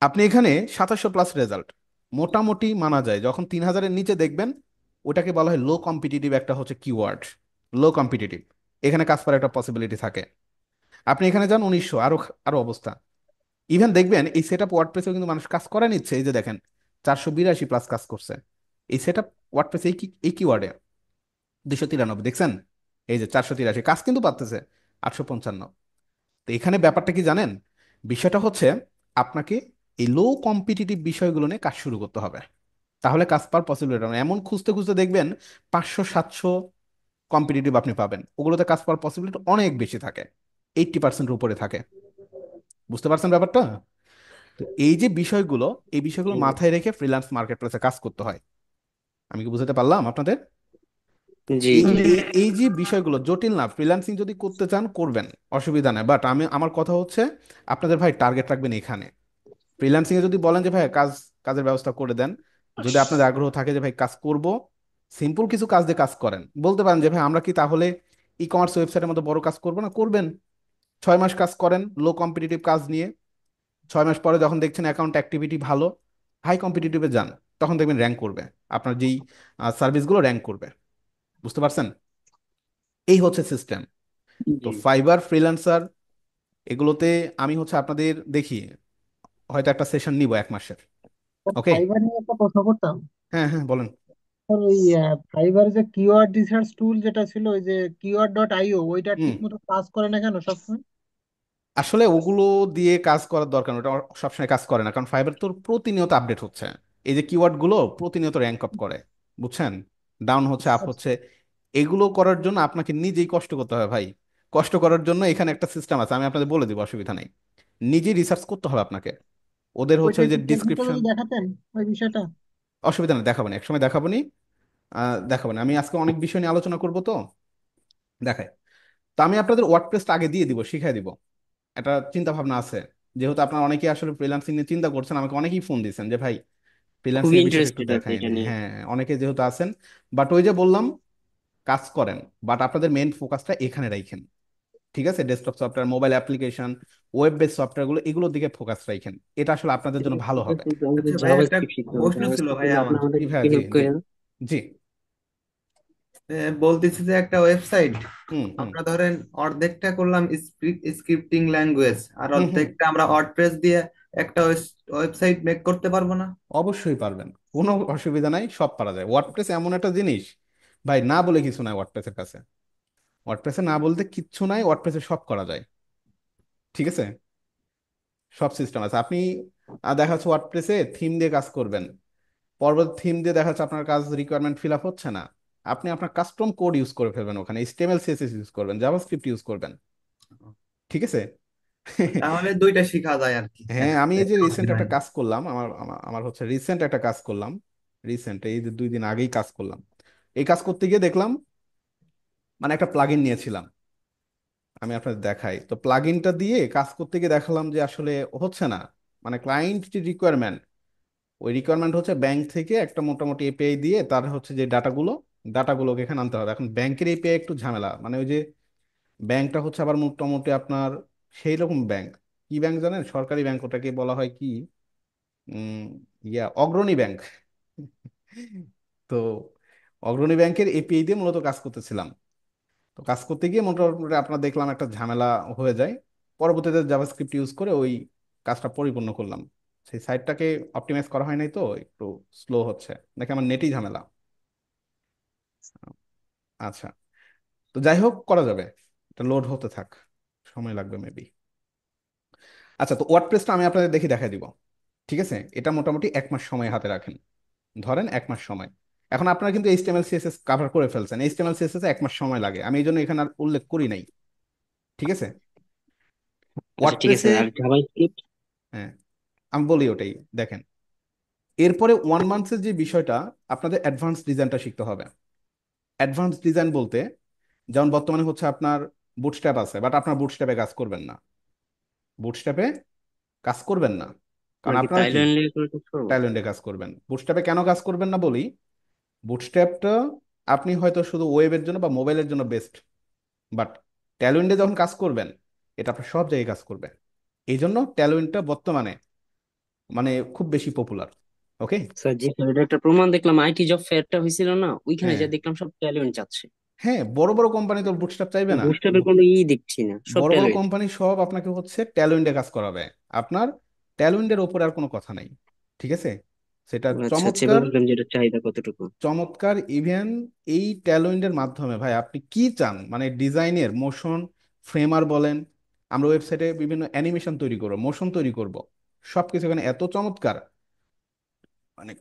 আপনি এখানে 2700 প্লাস রেজাল্ট, মোটামুটি মানা যায়। যখন 3,000-এর নিচে দেখবেন, ওটাকে বলা হয় লো কম্পিটিটিভ, একটা হচ্ছে কিওয়ার্ড, লো কম্পিটিটিভ। এখানে কাজ করার একটা পসিবিলিটি থাকে। আপনি এখানে যান 1900, আরো আরো অবস্থা। ইভেন দেখবেন এই সেট আপ ওয়ার্ডপ্রেসেও কিন্তু মানুষ কাজ করে নিচ্ছে। এই যে দেখেন 482 প্লাস কাজ করছে এই সেট আপ ওয়ার্ডপ্রেস, এই কিওয়ার্ডে 293 দেখছেন? এই যে 483 কাজ কিন্তু পাচ্ছে 855। তো এখানে ব্যাপারটা কি জানেন? বিষয়টা হচ্ছে আপনাকে এই লো কম্পিটিটিভ বিষয়গুলো নিয়ে কাজ শুরু করতে হবে, তাহলে কাজ পাওয়ার পসিবিলিটি। এমন খুঁজতে খুঁজতে দেখবেন 500-700 কম্পিটিটিভ আপনি পাবেন, ওগুলোতে কাজ পাওয়ার পসিবিলিটি অনেক বেশি থাকে, 80%-এর উপরে থাকে। বুঝতে পারছেন ব্যাপারটা? তো এই যে বিষয়গুলো, এই বিষয়গুলো মাথায় রেখে ফ্রিল্যান্স মার্কেট প্লেসে কাজ করতে হয়। আমি কি বুঝতে পারলাম আপনাদের? জি এই জি এই এই যে বিষয়গুলো জটিল না, ফ্রিল্যান্সিং যদি করতে চান করবেন, অসুবিধা নেই। বাট আমার কথা হচ্ছে আপনাদের ভাই টার্গেট রাখবেন এখানে। ফ্রিল্যান্সিং এ যদি বলেন যে ভাই কাজের ব্যবস্থা করে দেন, যদি আপনাদের আগ্রহ থাকে যে ভাই কাজ করব, সিম্পল কিছু কাজ দিয়ে কাজ করেন, বলতে পারেন যে ভাই আমরা কি তাহলে ই কমার্স ওয়েবসাইটের মতো বড় কাজ করব না? করবেন। 6 মাস কাজ করেন লো কম্পিটিটিভ কাজ নিয়ে, 6 মাস পরে যখন দেখছেন অ্যাকাউন্ট অ্যাক্টিভিটি ভালো, হাই কম্পিটিটিভে যান, তখন দেখবেন র্যাঙ্ক করবে, আপনার যেই সার্ভিসগুলো র্যাঙ্ক করবে। বুঝতে পারছেন? এই হচ্ছে সিস্টেম। তো জি। ফাইবার, ফ্রিল্যান্সার, এগুলোতে আমি হচ্ছে আপনাদের দেখি হয়তো একটা সেশন নিব 1 মাসের। ওকে। ফাইবার নিয়ে একটা প্রশ্ন করতাম। হ্যাঁ হ্যাঁ, বলেন। স্যার ওই ফাইবার যে কিওয়ার্ড রিসার্চ টুল যেটা ছিল, ওই যে কিওয়ার্ড.io, ওইটা হুম। ঠিক মতো কাজ করে না কেন সবসময়? আসলে ওগুলো দিয়ে কাজ করার দরকার নেই, ওটা সবসময় কাজ করে না, কারণ ফাইবার তো প্রতিনিয়ত আপডেট হচ্ছে। এই যে কিওয়ার্ড গুলো প্রতিনিয়ত র্যাঙ্ক আপ করে, বুঝছেন? ডাউন হচ্ছে, আপ আচ্ছা, হচ্ছে। এগুলো করার জন্য আপনাকে নিজেই কষ্ট করতে হবে ভাই। কষ্ট করার জন্য এখানে একটা সিস্টেম আছে, আমি আপনাদের বলে দিব, অসুবিধা নেই। নিজেই রিসার্চ করতে হবে আপনাকে। ওদের হচ্ছে ওইটা ওই যে একটু টেকনিক্যাল ডিসক্রিপশন। যদি দেখাতেন ওই বিষয়টা। অসুবিধা নেই, দেখাবো না, একসময় দেখাবো নি। দেখাবো না, আমি আজকে অনেক বিষয় নিয়ে আলোচনা করবো তো, দেখাই। তো আমি আপনাদের ওয়ার্ডপ্রেসটা আগে দিয়ে দিব, শিখাই দিব, একটা চিন্তা ভাবনা আছে, যেহেতু আপনারা অনেকেই আসলে ফ্রিল্যান্সিং নিয়ে চিন্তা করছেন, আমাকে অনেকেই ফোন দিচ্ছেন যে ভাই ফ্রিল্যান্সিং খুবই এর বিষয়টা একটু ইন্টারেস্টেড আছে দেখায়। এটা নিয়ে। হ্যাঁ, অনেকে যেহেতু আছেন, বাট ওই যে বললাম কাজ করেন, বাট আপনাদের মেইন ফোকাসটা এখানে রাখেন। ঠিক আছে, desktop software, mobile application, web base software গুলো, এগুলোর দিকে ফোকাস রাখেন। এটা আসলে আপনাদের জন্য ভালো হবে। কিন্তু আমাদের আচ্ছা ভাই, একটা জাভাস্ক্রিপ্ট শিখতে হবে, প্রশ্ন ছিল ভাই জাভাস্ক্রিপ্টে আপনি আমার। আমাদের জি একটু ভাইয়া, জি হেল্প জি করেন। জি। বলতেছি যে একটা ওয়েবসাইট হুম হুম আমরা ধরেন অর্ধেকটা করলাম স্ক্রিপ্টিং ল্যাঙ্গুয়েজ, আর হুম হুম। অর্ধেকটা আমরা ওয়ার্ডপ্রেস দিয়ে একটা ওয়েবসাইট মেক করতে পারবো না? অবশ্যই পারবেন, কোনো অসুবিধা নাই, সব পারা যায়। ওয়ার্ডপ্রেস এমন একটা জিনিস ভাই, না বলে কিছু নাই ওয়ার্ডপ্রেসের কাছে। ওয়ার্ডপ্রেসে না বলতে কিচ্ছু নাই, ওয়ার্ডপ্রেসে সব করা যায়। ঠিক আছে, সব সিস্টেম আছে। আপনি দেখা যাচ্ছে ওয়ার্ডপ্রেসে থিম দিয়ে কাজ করবেন, পরবর্তী থিম দিয়ে দেখা যাচ্ছে আপনার কাজ রিকোয়ারমেন্ট ফিল আপ হচ্ছে না, আপনি আপনার কাস্টম কোড ইউজ করে ফেলবেন, ওখানে এইচটিএমএল সিএসএস ইউজ করবেন, জাভাস্ক্রিপ্ট ইউজ করবেন। ঠিক আছে। তাহলে দুইটা শিখা যায় আর কি হ্যাঁ, আমি এই যে রিসেন্ট একসাথে। একটা কাজ করলাম, আমার আমার আমার হচ্ছে রিসেন্ট একটা কাজ করলাম, রিসেন্ট এই যে 2 দিন আগেই কাজ করলাম। এই কাজ করতে গিয়ে দেখলাম, মানে একটা প্লাগইন নিয়েছিলাম, আমি আপনাদের দেখাই তো, প্লাগইনটা দিয়ে কাজ করতে গিয়ে দেখালাম যে আসলে হচ্ছে না। মানে ক্লায়েন্ট যে রিকোয়ারমেন্ট, ওই রিকোয়ারমেন্ট হচ্ছে ব্যাংক থেকে একটা মোটামুটি এপিআই দিয়ে তার হচ্ছে যে ডাটাগুলোকে এখানে আনতে হবে। এখন ব্যাংকের এপিআই একটু ঝামেলা, মানে ওই যে ব্যাংকটা হচ্ছে আবার মোটামুটি আপনার সেই রকম ব্যাংক, কি ব্যাংক জানেন, সরকারি ব্যাংক, ওটাকে বলা হয় কি, উম অগ্রণী ব্যাংক। তো অগ্রণী ব্যাংকের এপিআই দিয়ে মূলত কাজ করতেছিলাম। তো কাজ করতে গিয়ে মোটামুটি আপনার দেখলাম একটা ঝামেলা হয়ে যায়। পরবর্তীতে জাভাস্ক্রিপ্ট ইউজ করে ওই কাজটা পরিপূর্ণ করলাম। সেই সাইটটাকে অপটিমাইজ করা হয় নাই, তো একটু স্লো হচ্ছে, নাকি আমার নেটই ঝামেলা। আচ্ছা, তো যাই হোক, করা যাবে, এটা লোড হতে থাক, সময় লাগবে মেবি। আচ্ছা, তো ওয়ার্ডপ্রেসটা আমি আপনাদের দেখি দেখাই দিব। ঠিক আছে, এটা মোটামুটি 1 মাস সময় হাতে রাখেন, ধরেন 1 মাস সময়। এখন আপনারা কিন্তু এইচটিএমএল সিএসএস কাভার করে ফেলছেন, এইচটিএমএল সিএসএস 1 মাস সময় লাগে, আমি এই জন্য এখানে আর উল্লেখ করি নাই। ঠিক আছে, আচ্ছা ঠিক আছে, ওয়ার্ডপ্রেসে, আর জাভাস্ক্রিপ্ট? হ্যাঁ আমি বলি ওটাই, দেখেন এরপরে 1 মান্থের যে বিষয়টা, আপনাদের অ্যাডভান্স ডিজাইনটা শিখতে হবে। অ্যাডভান্স ডিজাইন বলতে, যেমন বর্তমানে হচ্ছে আপনার বুটস্ট্র্যাপ আছে, বাট আপনার বুটস্ট্র্যাপে কাজ করবেন না, বুটস্ট্র্যাপে কাজ করবেন না, আমরা কারণ কি আপনারা কি তাইল্যান্ডে করে কাজ করবো? টাইল্যান্ডে কাজ করবেন। বুটস্ট্র্যাপে কেন কাজ করবেন না বলি, বুটস্ট্র্যাপটা আপনি হয়তো শুধু ওয়েবের জন্য বা মোবাইলের জন্য বেস্ট, বাট ট্যালেন্টে যখন কাজ করবেন, এটা আপনার সব জায়গায় কাজ করবে। এই জন্য ট্যালেন্টটা বর্তমানে মানে খুব বেশি পপুলার। ওকে। স্যার জি স্যার, এটা একটা প্রমাণ দেখলাম, আইটি জব ফেয়ারটা হয়েছিল না, ওইখানে হ্যাঁ যা দেখলাম সব ট্যালেন্ট চাচ্ছে। হ্যাঁ, বড় বড় কোম্পানি তো বুটস্ট্র্যাপ চাইবে না। বুস্টাপের কোনো দেখছি না, সব বড় বড় ট্যালেন্ট। কোম্পানি সব আপনাকে হচ্ছে ট্যালেন্টে কাজ করাবে, আপনার ট্যালেন্টের ওপরে আর কোনো কথা নাই। ঠিক আছে, সেটা আচ্ছা আচ্ছা, এবার চমৎকার। বুঝলাম যে এটা চাহিদা কতটুকু। চমৎকার ইভেন এই ট্যালেন্টের মাধ্যমে ভাই আপনি কি চান, মানে ডিজাইনের মোশন ফ্রেমার বলেন, আমরা ওয়েবসাইটে বিভিন্ন অ্যানিমেশন তৈরি করব, মোশন তৈরি করব, সবকিছু এখানে এত চমৎকার, মানে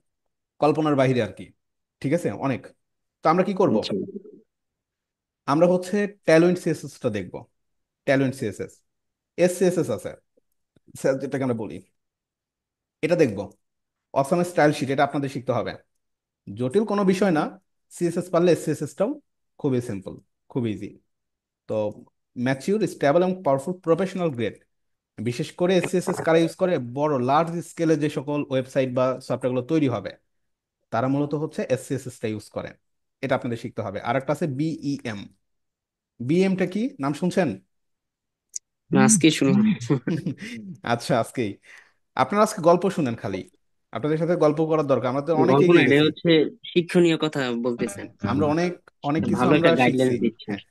কল্পনার বাইরে আর কি। ঠিক আছে, অনেক। তো আমরা কি করব, আচ্ছা আমরা হচ্ছে ট্যালেন্ট সিএসএসটা দেখব। ট্যালেন্ট সিএসএস, এসসিএসএস আছে, যেটাকে আমরা বলি, এটা দেখব। অসম স্টাইল শিট, এটা আপনাদের শিখতে হবে, জটিল কোনো বিষয় না। সিএসএস পারলে এসসিএসএসটাও খুবই সিম্পল, খুব ইজি। তো ম্যাচিউর, স্টেবল এবং পাওয়ারফুল প্রফেশনাল গ্রেড, বিশেষ করে এসসিএসএস কারা ইউজ করে, বড় লার্জ স্কেলে যে সকল ওয়েবসাইট বা সফটওয়্যারগুলো তৈরি হবে, তারা মূলত হচ্ছে এসসিএসএসটা ইউজ করে। এটা আপনাদের শিখতে হবে। আর একটা আছে বিইএম। বিএমটা কি, নাম শুনছেন? না, আজকে শুনলাম। আচ্ছা, আজকেই, আপনারা আজকে গল্প শুনেন খালি, আপনাদের সাথে গল্প করার দরকার, আমরা তো অনেক গল্প না, এগিয়ে এটা গেছি। হচ্ছে শিক্ষণীয় কথা বলতেছেন। আমরা অনেক অনেক কিছু ভালো আমরা একটা শিখছি। গাইডলাইন্স দিচ্ছেন। হ্যাঁ,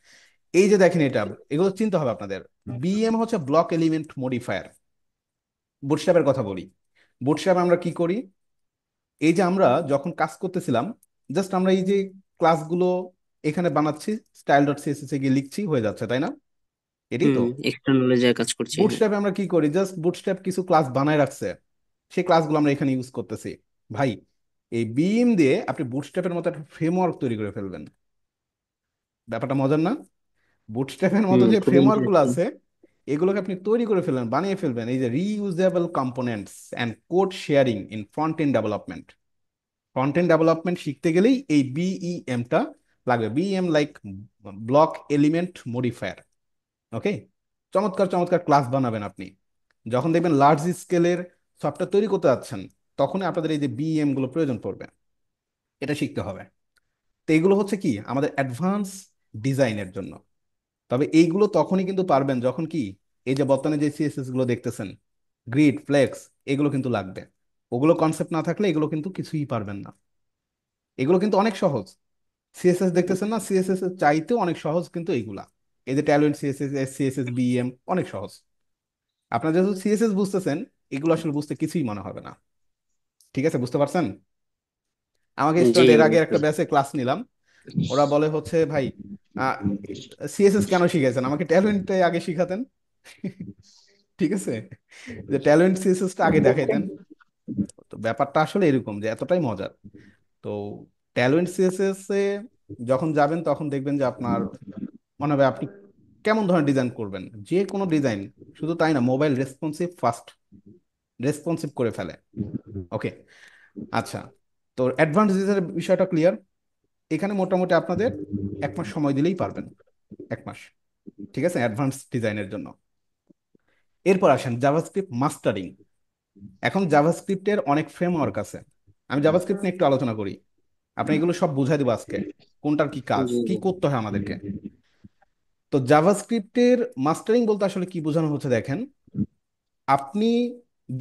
এই যে দেখেন, এটা এগুলো চিন্তা হবে আপনাদের। বিএম হচ্ছে ব্লক এলিমেন্ট মডিফায়ার। বুটস্ট্র্যাপের কথা বলি, বুটস্ট্র্যাপ আমরা কি করি, এই যে আমরা যখন কাজ করতেছিলাম, জাস্ট আমরা এই যে ক্লাসগুলো এখানে বানাচ্ছি, স্টাইল ডট সিএসএস এ গিয়ে লিখছি, হয়ে যাচ্ছে, তাই না? এটাই তো। এক্সটার্নাল যা কাজ করছে, হ্যাঁ। বুটস্ট্র্যাপে আমরা কি করি, জাস্ট বুটস্ট্র্যাপ কিছু ক্লাস বানায় রাখছে, সেই ক্লাসগুলো আমরা এখানে ইউজ করতেছি। ভাই, এই বিএম দিয়ে আপনি বুটস্ট্র্যাপের মতো একটা ফ্রেমওয়ার্ক তৈরি করে ফেলবেন। ব্যাপারটা মজার না? বুটস্ট্র্যাপের মতো যে খুবই ফ্রেমওয়ার্ক গুলো ইন্টারেস্টিং। আছে, এগুলোকে আপনি তৈরি করে ফেলবেন, বানিয়ে ফেলবেন, এই যে reusable components and code sharing in front end development. Front end development শিখতে গেলেই এই বিইএমটা লাগবে, BEM like block element modifier. Okay, চমৎকার চমৎকার ক্লাস বানাবেন আপনি, যখন দেখবেন লার্জ স্কেলের সফটওয়্যার তৈরি করতে যাচ্ছেন, তখনই আপনাদের এই যে বিএম গুলো প্রয়োজন পড়বে। এটা শিখতে হবে। তো এগুলো হচ্ছে কি আমাদের অ্যাডভান্স ডিজাইনের জন্য। তবে এইগুলো তখনই কিন্তু পারবেন যখন কি এই যে বর্তমানে যে সিএসএস গুলো দেখতেছেন, গ্রিড, ফ্লেক্স, এগুলো কিন্তু লাগবে। ওগুলো কনসেপ্ট না থাকলে এগুলো কিন্তু কিছুই পারবেন না। এগুলো কিন্তু অনেক সহজ। সিএসএস দেখতেছেন না, সিএসএস এর চাইতেও অনেক সহজ কিন্তু এইগুলা। এই যে ট্যালেন্ট সিএসএস, সিএসএস, বিএম, অনেক সহজ। আপনারা যেহেতু সিএসএস বুঝতেছেন, এগুলো আসলে বুঝতে কিছুই মনে হবে না। ঠিক আছে, বুঝতে পারছেন? আমাকে জি স্টুডেন্ট এর আগে বুঝতে একটা ব্যাচে ক্লাস নিলাম, ওরা বলে হচ্ছে ভাই সিএসএস কেন শিখাইছেন, আমাকে ট্যালেন্ট আগে শিখাতেন। ঠিক আছে, যে ট্যালেন্ট সিএসএসটা আগে দেখাইতেন। তো ব্যাপারটা আসলে এরকম যে এতটাই মজার। তো ট্যালেন্ট সিএসএস এ যখন যাবেন তখন দেখবেন যে আপনার মনে হবে আপনি কেমন ধরনের ডিজাইন করবেন, যে কোনো ডিজাইন। শুধু তাই না, মোবাইল রেসপন্সিভ, ফাস্ট রেসপন্সিভ করে ফেলে। ওকে, আচ্ছা। তো অ্যাডভান্স ডিজাইনের বিষয়টা ক্লিয়ার। এখানে মোটামুটি আপনাদের 1 মাস সময় দিলেই পারবেন। 1 মাস, ঠিক আছে, অ্যাডভান্স ডিজাইনের জন্য। এরপর আসেন জাভাস্ক্রিপ্ট মাস্টারিং। এখন জাভাস্ক্রিপ্টের অনেক ফ্রেমওয়ার্ক আছে। আমি জাভাস্ক্রিপ্ট নিয়ে একটু আলোচনা করি, আপনি এগুলো সব বুঝাই দেবো আজকে, কোনটার কি কাজ, জি কি জি করতে হয় আমাদেরকে। তো জাভাস্ক্রিপ্টের মাস্টারিং বলতে আসলে কি বোঝানো হচ্ছে দেখেন, আপনি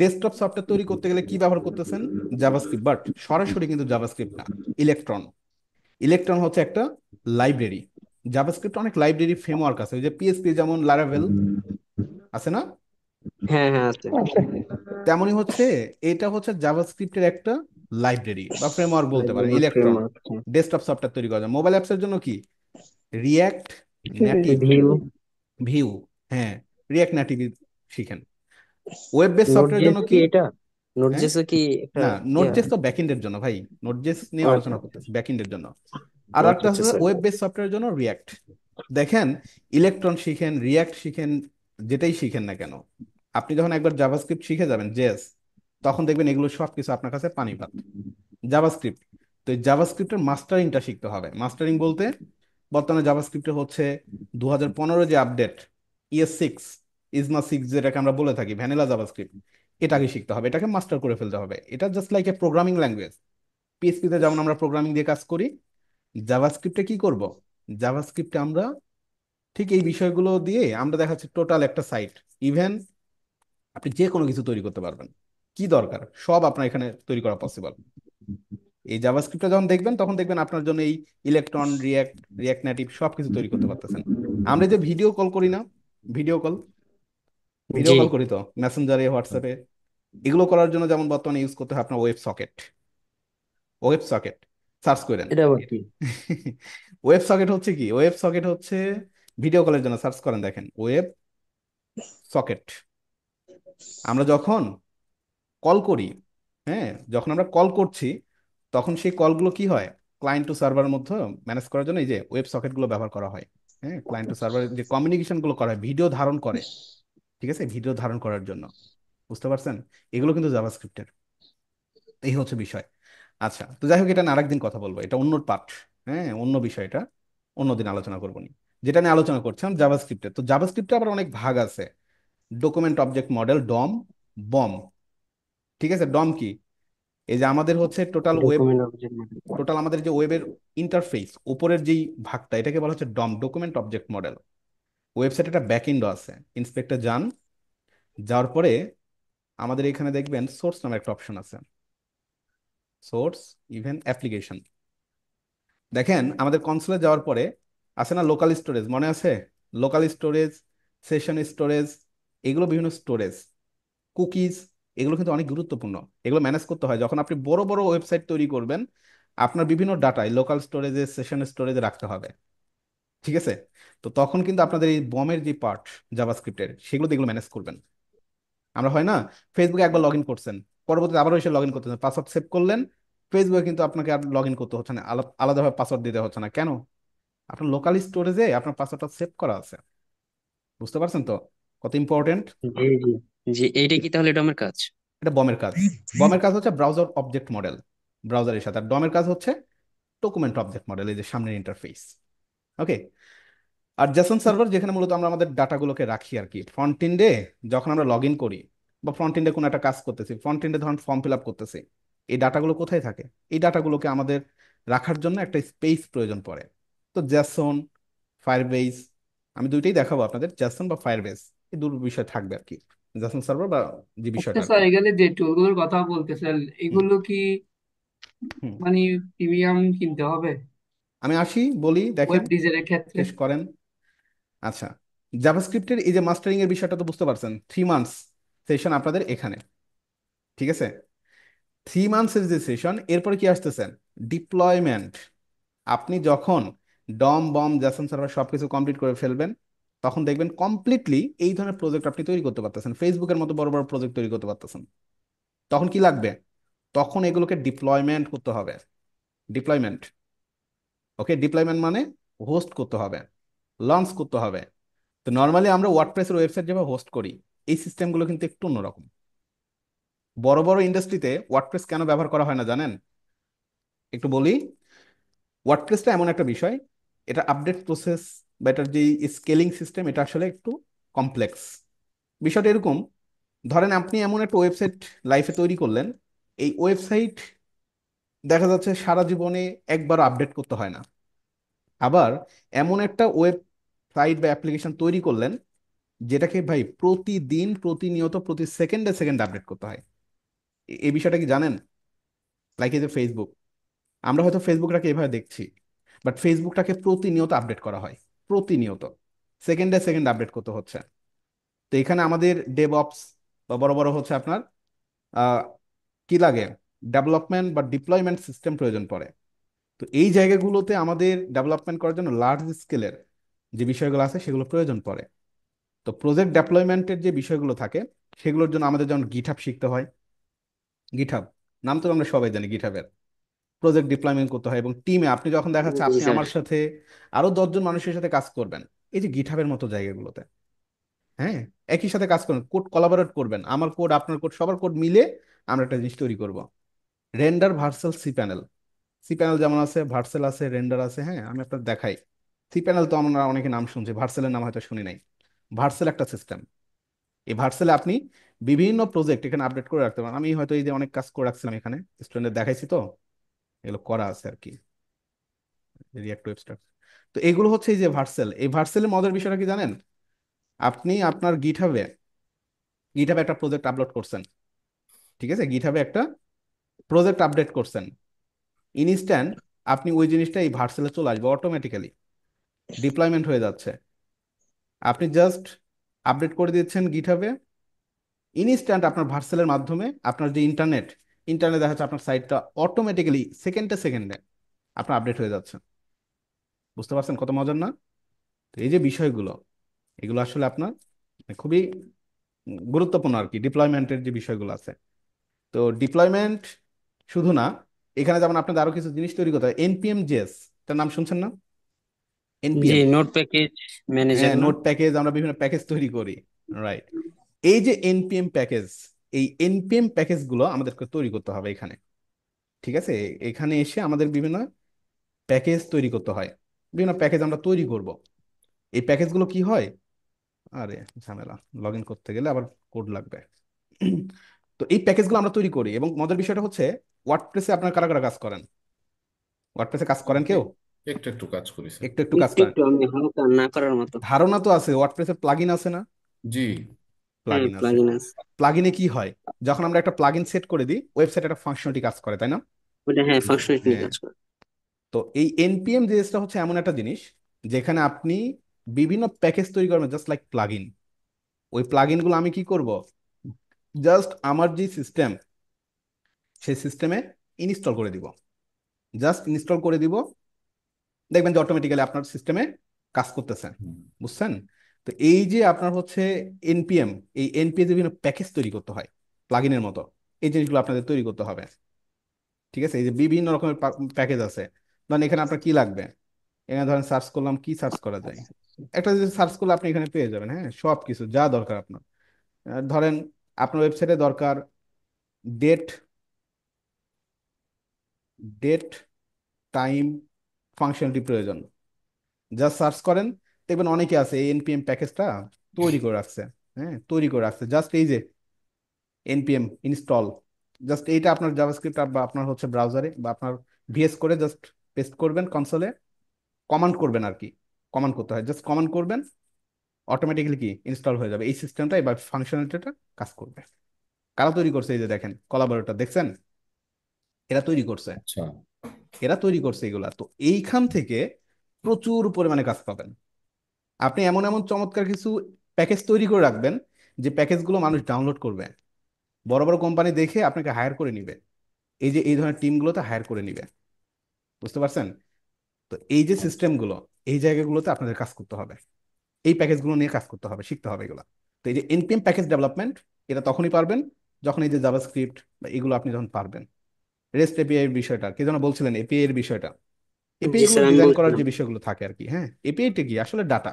ডেস্কটপ সফটওয়্যার তৈরি করতে গেলে কি ব্যবহার করতেছেন? জাভাস্ক্রিপ্ট, বাট সরাসরি কিন্তু জাভাস্ক্রিপ্ট না, ইলেকট্রন। ইলেকট্রন হচ্ছে একটা লাইব্রেরি। জাভাস্ক্রিপ্ট অনেক লাইব্রেরি ফ্রেমওয়ার্ক আছে, ওই যে পিএসপি যেমন লারাভেল আছে না, হ্যাঁ হ্যাঁ আছে। তেমনই হচ্ছে এটা হচ্ছে জাভাস্ক্রিপ্টের একটা লাইব্রেরি বা ফ্রেমওয়ার্ক বলতে পারেন, library electron. Framework. Desktop software তৈরি করা যায়। মোবাইল অ্যাপসের জন্য কি রিয়্যাক্ট নেটিভ, ভিউ, ভিউ, হ্যাঁ, রিয়্যাক্ট নেটিভ শিখেন। ওয়েব বেস নোট সফটওয়্যার জন্য জেস কি কি, এটা? নোট হ্যাঁ, জেসও কি একটা না, নোট ইয়া? জেস তো ব্যাকএন্ডের জন্য ভাই, নোট জেস নিয়ে ও আচ্ছা আলোচনা করতেছি ব্যাকএন্ডের জন্য। আর আচ্ছা একটা আচ্ছা আছে সরি। ওয়েব বেস সফটওয়্যারের জন্য রিয়্যাক্ট। দেখেন, ইলেকট্রন শিখেন, রিয়্যাক্ট শিখেন, যেটাই শিখেন না কেন, আপনি যখন একবার জাভাস্ক্রিপ্ট শিখে যাবেন জেএস, তখন দেখবেন এগুলো সব কিছু আপনার কাছে পানিপাত। জাভাস্ক্রিপ্ট, তো এই জাভাস্ক্রিপ্টের মাস্টারিংটা শিখতে হবে। মাস্টারিং বলতে বর্তমানে জাভাস্ক্রিপ্টে হচ্ছে 2015 যে আপডেট, ES6, ইজমা 6 যেটাকে আমরা বলে থাকি ভ্যানিলা জাভাস্ক্রিপ্ট, এটাকে শিখতে হবে, এটাকে মাস্টার করে ফেলতে হবে। এটা just like a programming language. পিএইচপিতে যেমন আমরা প্রোগ্রামিং দিয়ে কাজ করি, জাভাস্ক্রিপ্টে কি করব, জাভাস্ক্রিপ্টে আমরা ঠিক এই বিষয়গুলো দিয়ে আমরা দেখাচ্ছি টোটাল একটা সাইট। ইভেন আপনি যে কোনো কিছু তৈরি করতে পারবেন, কি দরকার সব আপনার এখানে তৈরি করা পসিবল। এই জাভাস্ক্রিপ্টটা যখন দেখবেন তখন দেখবেন আপনার জন্য এই ইলেকট্রন, রিয়্যাক্ট, রিয়্যাক্ট নেটিভ সব কিছু তৈরি করতে পারতেছেন। আমরা যে ভিডিও কল করি না, ভিডিও কল, ভিডিও জি, কল করি তো মেসেঞ্জারে, হোয়াটসঅ্যাপে, এগুলো করার জন্য যেমন বর্তমানে ইউজ করতে হয় আপনার web socket. Web socket search করেন। এটা আবার কি? ওয়েব সকেট হচ্ছে কি, ওয়েব সকেট হচ্ছে ভিডিও কলের জন্য, সার্চ করেন দেখেন ওয়েব সকেট। আমরা যখন কল করি, হ্যাঁ, যখন আমরা কল করছি, তখন সেই কলগুলো কি হয়, ক্লায়েন্ট টু সার্ভারের মধ্যে ম্যানেজ করার জন্য এই যে ওয়েব সকেটগুলো ব্যবহার করা হয়। হ্যাঁ, ক্লায়েন্ট টু সার্ভারের যে কমিউনিকেশন গুলো করা হয়, ভিডিও ধারণ করে, ঠিক আছে, ভিডিও ধারণ করার জন্য। বুঝতে পারছেন? এগুলো কিন্তু জাভাস্ক্রিপ্টের। এই হচ্ছে বিষয়। আচ্ছা, তো যাই হোক, এটা না আরেকদিন কথা বলবো, এটা অন্য পার্ট। হ্যাঁ, অন্য বিষয়টা অন্যদিন আলোচনা করবো নি। যেটা নিয়ে আলোচনা করছিলাম জাভাস্ক্রিপ্টের, তো জাভাস্ক্রিপ্টে আবার অনেক ভাগ আছে। Document object model, DOM, BOM. ঠিক আছে, ডম কি, এই যে আমাদের হচ্ছে total web, document object model. Total আমাদের যে ওয়েবের ইন্টারফেস উপরের যেই ভাগটা, এটাকে বলা হচ্ছে ডম, ডকুমেন্ট অবজেক্ট মডেল। ওয়েবসাইট একটা ব্যাকএন্ডও আছে, ইন্সপেক্টর যান, যাওয়ার পরে আমাদের এখানে দেখবেন সোর্স নামে একটা অপশন আছে, সোর্স ইভেন অ্যাপ্লিকেশন। দেখেন আমাদের কনসোলে যাওয়ার পরে আছে না লোকাল স্টোরেজ, মনে আছে? লোকাল স্টোরেজ, সেশন স্টোরেজ, এগুলো বিভিন্ন স্টোরেজ, কুকিজ, এগুলো কিন্তু অনেক গুরুত্বপূর্ণ। এগুলো ম্যানেজ করতে হয় যখন আপনি বড় বড় ওয়েবসাইট তৈরি করবেন, আপনার বিভিন্ন ডাটায় লোকাল স্টোরেজে, সেশন স্টোরেজে রাখতে হবে। ঠিক আছে, তো তখন কিন্তু আপনাদের এই বমের যে পার্ট জাভাস্ক্রিপ্টের, সেগুলো দিয়ে এগুলো ম্যানেজ করবেন। আমরা হয় না, ফেসবুকে একবার লগ ইন করছেন, পরবর্তীতে আবারও এসে লগ ইন করতেছেন, পাসওয়ার্ড সেভ করলেন, ফেসবুকে কিন্তু আপনাকে আর লগ ইন করতে হচ্ছে না, আলাদাভাবে পাসওয়ার্ড দিতে হচ্ছে না। কেন? আপনার লোকাল স্টোরেজে আপনার পাসওয়ার্ডটা সেভ করা আছে। বুঝতে পারছেন তো কত ইম্পর্টেন্ট? জি জি জি, এইটা কি তাহলে এটা আমার কাজ? এটা বমের কাজ। বমের কাজ হচ্ছে ব্রাউজার অবজেক্ট মডেল, ব্রাউজারের সাথে। আর ডমের কাজ হচ্ছে ডকুমেন্ট অবজেক্ট মডেল, এই যে সামনের ইন্টারফেস। ওকে। আর জেসন সার্ভার, যেখানে মূলত আমরা আমাদের ডাটাগুলোকে রাখি আর কি, ফ্রন্ট এন্ডে যখন আমরা লগ ইন করি, বা ফ্রন্ট এন্ডে কোনো একটা কাজ করতেছি, ফ্রন্ট এন্ডে ধরুন ফর্ম ফিল আপ করতেছি, এই ডাটাগুলো কোথায় থাকে? এই ডাটাগুলোকে আমাদের রাখার জন্য একটা স্পেস প্রয়োজন পড়ে। তো জেসন, ফায়ারবেস, আমি দুইটাই দেখাবো আপনাদের, জেসন বা ফায়ারবেস, এই দুটো বিষয় থাকবে আর কি, জেসন সার্ভার বা যে আচ্ছা বিষয়টা আর স্যার, কি। এখানে যে টুলগুলোর কথা বলতেছেন হুম এগুলো কি হুম। মানে প্রিমিয়াম কিনতে হবে আমি আসি বলি, দেখেন, ওয়েব ডিজাইনের ক্ষেত্রে? শেষ করেন। আচ্ছা, জাভাস্ক্রিপ্টের এই যে মাস্টারিং এর বিষয়টা তো বুঝতে পারছেন, 3 মান্থস সেশন আপনাদের এখানে, ঠিক আছে? 3 মান্থসের যে সেশন, এরপরে কি আসতেছেন? ডিপ্লয়মেন্ট। আপনি যখন ডম বম জেসন সার্ভার সবকিছু কমপ্লিট করে ফেলবেন, তখন দেখবেন কমপ্লিটলি এই ধরনের প্রজেক্ট আপনি তৈরি করতে পারতেছেন, ফেসবুকের মতো বড় বড় প্রজেক্ট তৈরি করতে পারতেছেন। তখন কি লাগবে? তখন এগুলোকে ডিপ্লয়মেন্ট করতে হবে। ডিপ্লয়মেন্ট, ওকে, ডিপ্লয়মেন্ট মানে হোস্ট করতে হবে, লঞ্চ করতে হবে। তো নর্মালি আমরা ওয়ার্ডপ্রেসের ওয়েবসাইট যেভাবে হোস্ট করি, এই সিস্টেমগুলো কিন্তু একটু অন্যরকম। বড় বড় ইন্ডাস্ট্রিতে ওয়ার্ডপ্রেস কেন ব্যবহার করা হয় না জানেন? একটু বলি। ওয়ার্ডপ্রেসটা এমন একটা বিষয়, এটা আপডেট প্রসেস বা এটার যে স্কেলিং সিস্টেম, এটা আসলে একটু কমপ্লেক্স। বিষয়টা এরকম, ধরেন আপনি এমন একটা ওয়েবসাইট লাইফে তৈরি করলেন, এই ওয়েবসাইট দেখা যাচ্ছে সারা জীবনে একবার আপডেট করতে হয় না। আবার এমন একটা ওয়েবসাইট বা অ্যাপ্লিকেশন তৈরি করলেন, যেটাকে ভাই প্রতিদিন প্রতিনিয়ত প্রতি সেকেন্ডে সেকেন্ড আপডেট করতে হয়। এই বিষয়টা কি জানেন? লাইক এই যে ফেসবুক, আমরা হয়তো ফেসবুকটাকে এভাবে দেখছি, বাট ফেসবুকটাকে প্রতিনিয়ত আপডেট করা হয়, প্রতিনিয়ত সেকেন্ডে সেকেন্ড আপডেট করতে হচ্ছে। তো এখানে আমাদের ডেভঅপস বা বড় বড় হচ্ছে আপনার আহ, কি লাগে, ডেভেলপমেন্ট বা ডিপ্লয়মেন্ট সিস্টেম প্রয়োজন পড়ে। তো এই জায়গাগুলোতে আমাদের ডেভেলপমেন্ট করার জন্য লার্জ স্কেলের যে বিষয়গুলো আছে সেগুলো প্রয়োজন পড়ে। তো প্রজেক্ট ডেপ্লয়মেন্টের যে বিষয়গুলো থাকে, সেগুলোর জন্য আমাদের যেমন গিটহাব শিখতে হয়। গিটহাব নাম তো আমরা সবাই জানি, গিটহাবের প্রজেক্ট ডিপ্লয়মেন্ট করতে হয়, এবং টিমে আপনি যখন দেখা যাচ্ছে জি আপনি স্যার। আমার সাথে আরো 10জন মানুষের সাথে কাজ করবেন, এই যে গিটহাবের মতো জায়গাগুলোতে, হ্যাঁ, একই সাথে কাজ করবেন, কোড কোলাবোরেট করবেন, আমার কোড আপনার কোড সবার কোড মিলে আমরা একটা জিনিস তৈরি করব। Render Vercel cPanel, cPanel যেমন আছে, ভার্সেল আছে, রেন্ডার আছে, হ্যাঁ, আমি আপনার দেখাই। সি প্যানেল তো আমরা অনেকে নাম শুনছি, ভার্সেলের নাম হয়তো শুনি নাই। ভার্সেল একটা সিস্টেম, এই ভার্সেলে আপনি বিভিন্ন প্রজেক্ট এখানে আপডেট করে রাখতে পারেন। আমি হয়তো এই যে অনেক কাজ করে রাখছিলাম এখানে, স্টুডেন্টদের দেখাইছি, তো এগুলো করা আছে আর কি, রিয়াক্ট ওয়েবস্টার। তো এগুলো হচ্ছে এই যে ভার্সেল, এই ভার্সেলের মজার বিষয়টা কি জানেন? আপনি আপনার গিটহাবে, গিটহাবে একটা প্রজেক্ট আপলোড করছেন, ঠিক আছে, গিটহাবে একটা প্রজেক্ট আপডেট করছেন, ইনস্ট্যান্ট আপনি ওই জিনিসটা এই ভার্সেলে চলে আসবে অটোমেটিক্যালি, ডিপ্লয়মেন্ট হয়ে যাচ্ছে। আপনি জাস্ট আপডেট করে দিচ্ছেন গিটহাবে, ইনস্ট্যান্ট আপনার ভার্সেলের মাধ্যমে আপনার যে ইন্টারনেট, ইন্টারনেট দেখা যাচ্ছে আপনার সাইটটা অটোমেটিক্যালি সেকেন্ডে সেকেন্ডে আপনার আপডেট হয়ে যাচ্ছে। বুঝতে পারছেন কত মজার না? তো এই যে বিষয়গুলো, এগুলো আসলে আপনার খুবই গুরুত্বপূর্ণ আর কি, ডিপ্লয়মেন্টের যে বিষয়গুলো আছে। তো ডিপ্লয়মেন্ট শুধু না, এখানে যেমন আপনাদের আরো কিছু জিনিস তৈরি করতে হয়, এনপিএম জেএস, তার নাম শুনছেন না? জি, এনপিএম, নোট প্যাকেজ ম্যানেজার না? নোট প্যাকেজ, আমরা বিভিন্ন প্যাকেজ তৈরি করি, রাইট? এই যে এনপিএম প্যাকেজ, এই এনপিএম প্যাকেজ গুলো আমাদেরকে তৈরি করতে হবে এখানে, ঠিক আছে? এখানে এসে আমাদের বিভিন্ন প্যাকেজ তৈরি করতে হয়, বিভিন্ন প্যাকেজ আমরা তৈরি করব। এই প্যাকেজগুলো কি হয়, আরে ঝামেলা, লগ ইন করতে গেলে আবার কোড লাগবে। তো এই প্যাকেজগুলো আমরা তৈরি করি, এবং মজার বিষয়টা হচ্ছে, ওয়ার্ডপ্রেসে আপনার কারা কারা কাজ করেন? ওয়ার্ডপ্রেসে কাজ করেন কেউ? একটু একটু কাজ করি স্যার। একটু একটু কাজ একটু করেন? একটু আমি হালকা না করার মতো। ধারণা তো আছে, ওয়ার্ডপ্রেসে প্লাগইন আছে না? জি। হ্যাঁ, প্লাগইন আছে। প্লাগইন আছে। প্লাগইনে কি হয়, যখন আমরা একটা প্লাগইন সেট করে দিই, ওয়েবসাইট একটা ফাংশনালিটি কাজ করে, তাই না? ওটা হ্যাঁ ফাংশনালিটি নিয়ে হ্যাঁ। কাজ করে। তো এই এনপিএম জিনিসটা হচ্ছে এমন একটা জিনিস, যেখানে আপনি বিভিন্ন প্যাকেজ তৈরি করবেন, জাস্ট লাইক প্লাগইন। ওই প্লাগইন গুলো আমি কি করব, জাস্ট আমার যে সিস্টেম, সেই সিস্টেমে ইনস্টল করে দিব, জাস্ট ইনস্টল করে দিব, দেখবেন যে অটোমেটিক্যালি আপনার সিস্টেমে কাজ করতেছে। হুম। বুঝছেন? তো এই যে আপনার হচ্ছে এনপিএম, এই এনপিএম বিভিন্ন প্যাকেজ তৈরি করতে হয় প্লাগইনের মতো, এই জিনিসগুলো আপনাদের তৈরি করতে হবে, ঠিক আছে? এই যে বিভিন্ন রকমের প্যাকেজ আছে, ধরেন এখানে আপনার কি লাগবে, এখানে ধরেন সার্চ করলাম, কি সার্চ করা যায়, একটা যদি সার্চ করলে আপনি এখানে পেয়ে যাবেন, হ্যাঁ, সব কিছু যা দরকার আপনার। ধরেন আপনার ওয়েবসাইটে দরকার ডেট, ডেট টাইম ফাংশনালিটি প্রয়োজন, জাস্ট সার্চ করেন, দেখবেন অনেকে আছে এই এনপিএম প্যাকেজটা তৈরি করে রাখছে, হ্যাঁ, তৈরি করে রাখছে, জাস্ট এই যে npm ইনস্টল, জাস্ট এইটা আপনার জাভাস্ক্রিপ্ট বা আপনার হচ্ছে ব্রাউজারে বা আপনার ভিএস করে জাস্ট পেস্ট করবেন কনসোলে, কমান্ড করবেন আর কি, কমান্ড করতে হয়, জাস্ট কমান্ড করবেন, অটোমেটিক্যালি কি ইনস্টল হয়ে যাবে, এই সিস্টেমটা বা ফাংশনালিটিটা কাজ করবে। কারা তৈরি করছে? এই যে দেখেন কোলাবোরেটর দেখছেন, এরা তৈরি করছে, আচ্ছা। এরা তৈরি করছে এগুলা। তো এইখান থেকে প্রচুর পরিমাণে কাজ পাবেন। আপনি এমন এমন চমৎকার কিছু প্যাকেজ তৈরি করে রাখবেন যে প্যাকেজগুলো মানুষ ডাউনলোড করবে, বড় বড় কোম্পানি দেখে আপনাকে হায়ার করে নিবে, এই যে এই ধরনের টিমগুলোতে হায়ার করে নিবে। বুঝতে পারছেন? তো এই যে সিস্টেমগুলো, এই জায়গাগুলোতে আপনাদের কাজ করতে হবে, এই প্যাকেজগুলো নিয়ে কাজ করতে হবে, শিখতে হবে এগুলো। তো এই যে এনপিএম প্যাকেজ ডেভেলপমেন্ট, এটা তখনই পারবেন যখন এই যে জাভাস্ক্রিপ্ট বা এগুলো আপনি যখন পারবেন। রেস্ট এপিআই এর বিষয়টা কে যেন বলছিলেন, এপিআই এর বিষয়টা, এপিআই জি গুলো স্যার, আমি ডিজাইন করার বলছিলাম। যে বিষয়গুলো থাকে আর কি। হ্যাঁ, এপিআইটা কি আসলে ডাটা,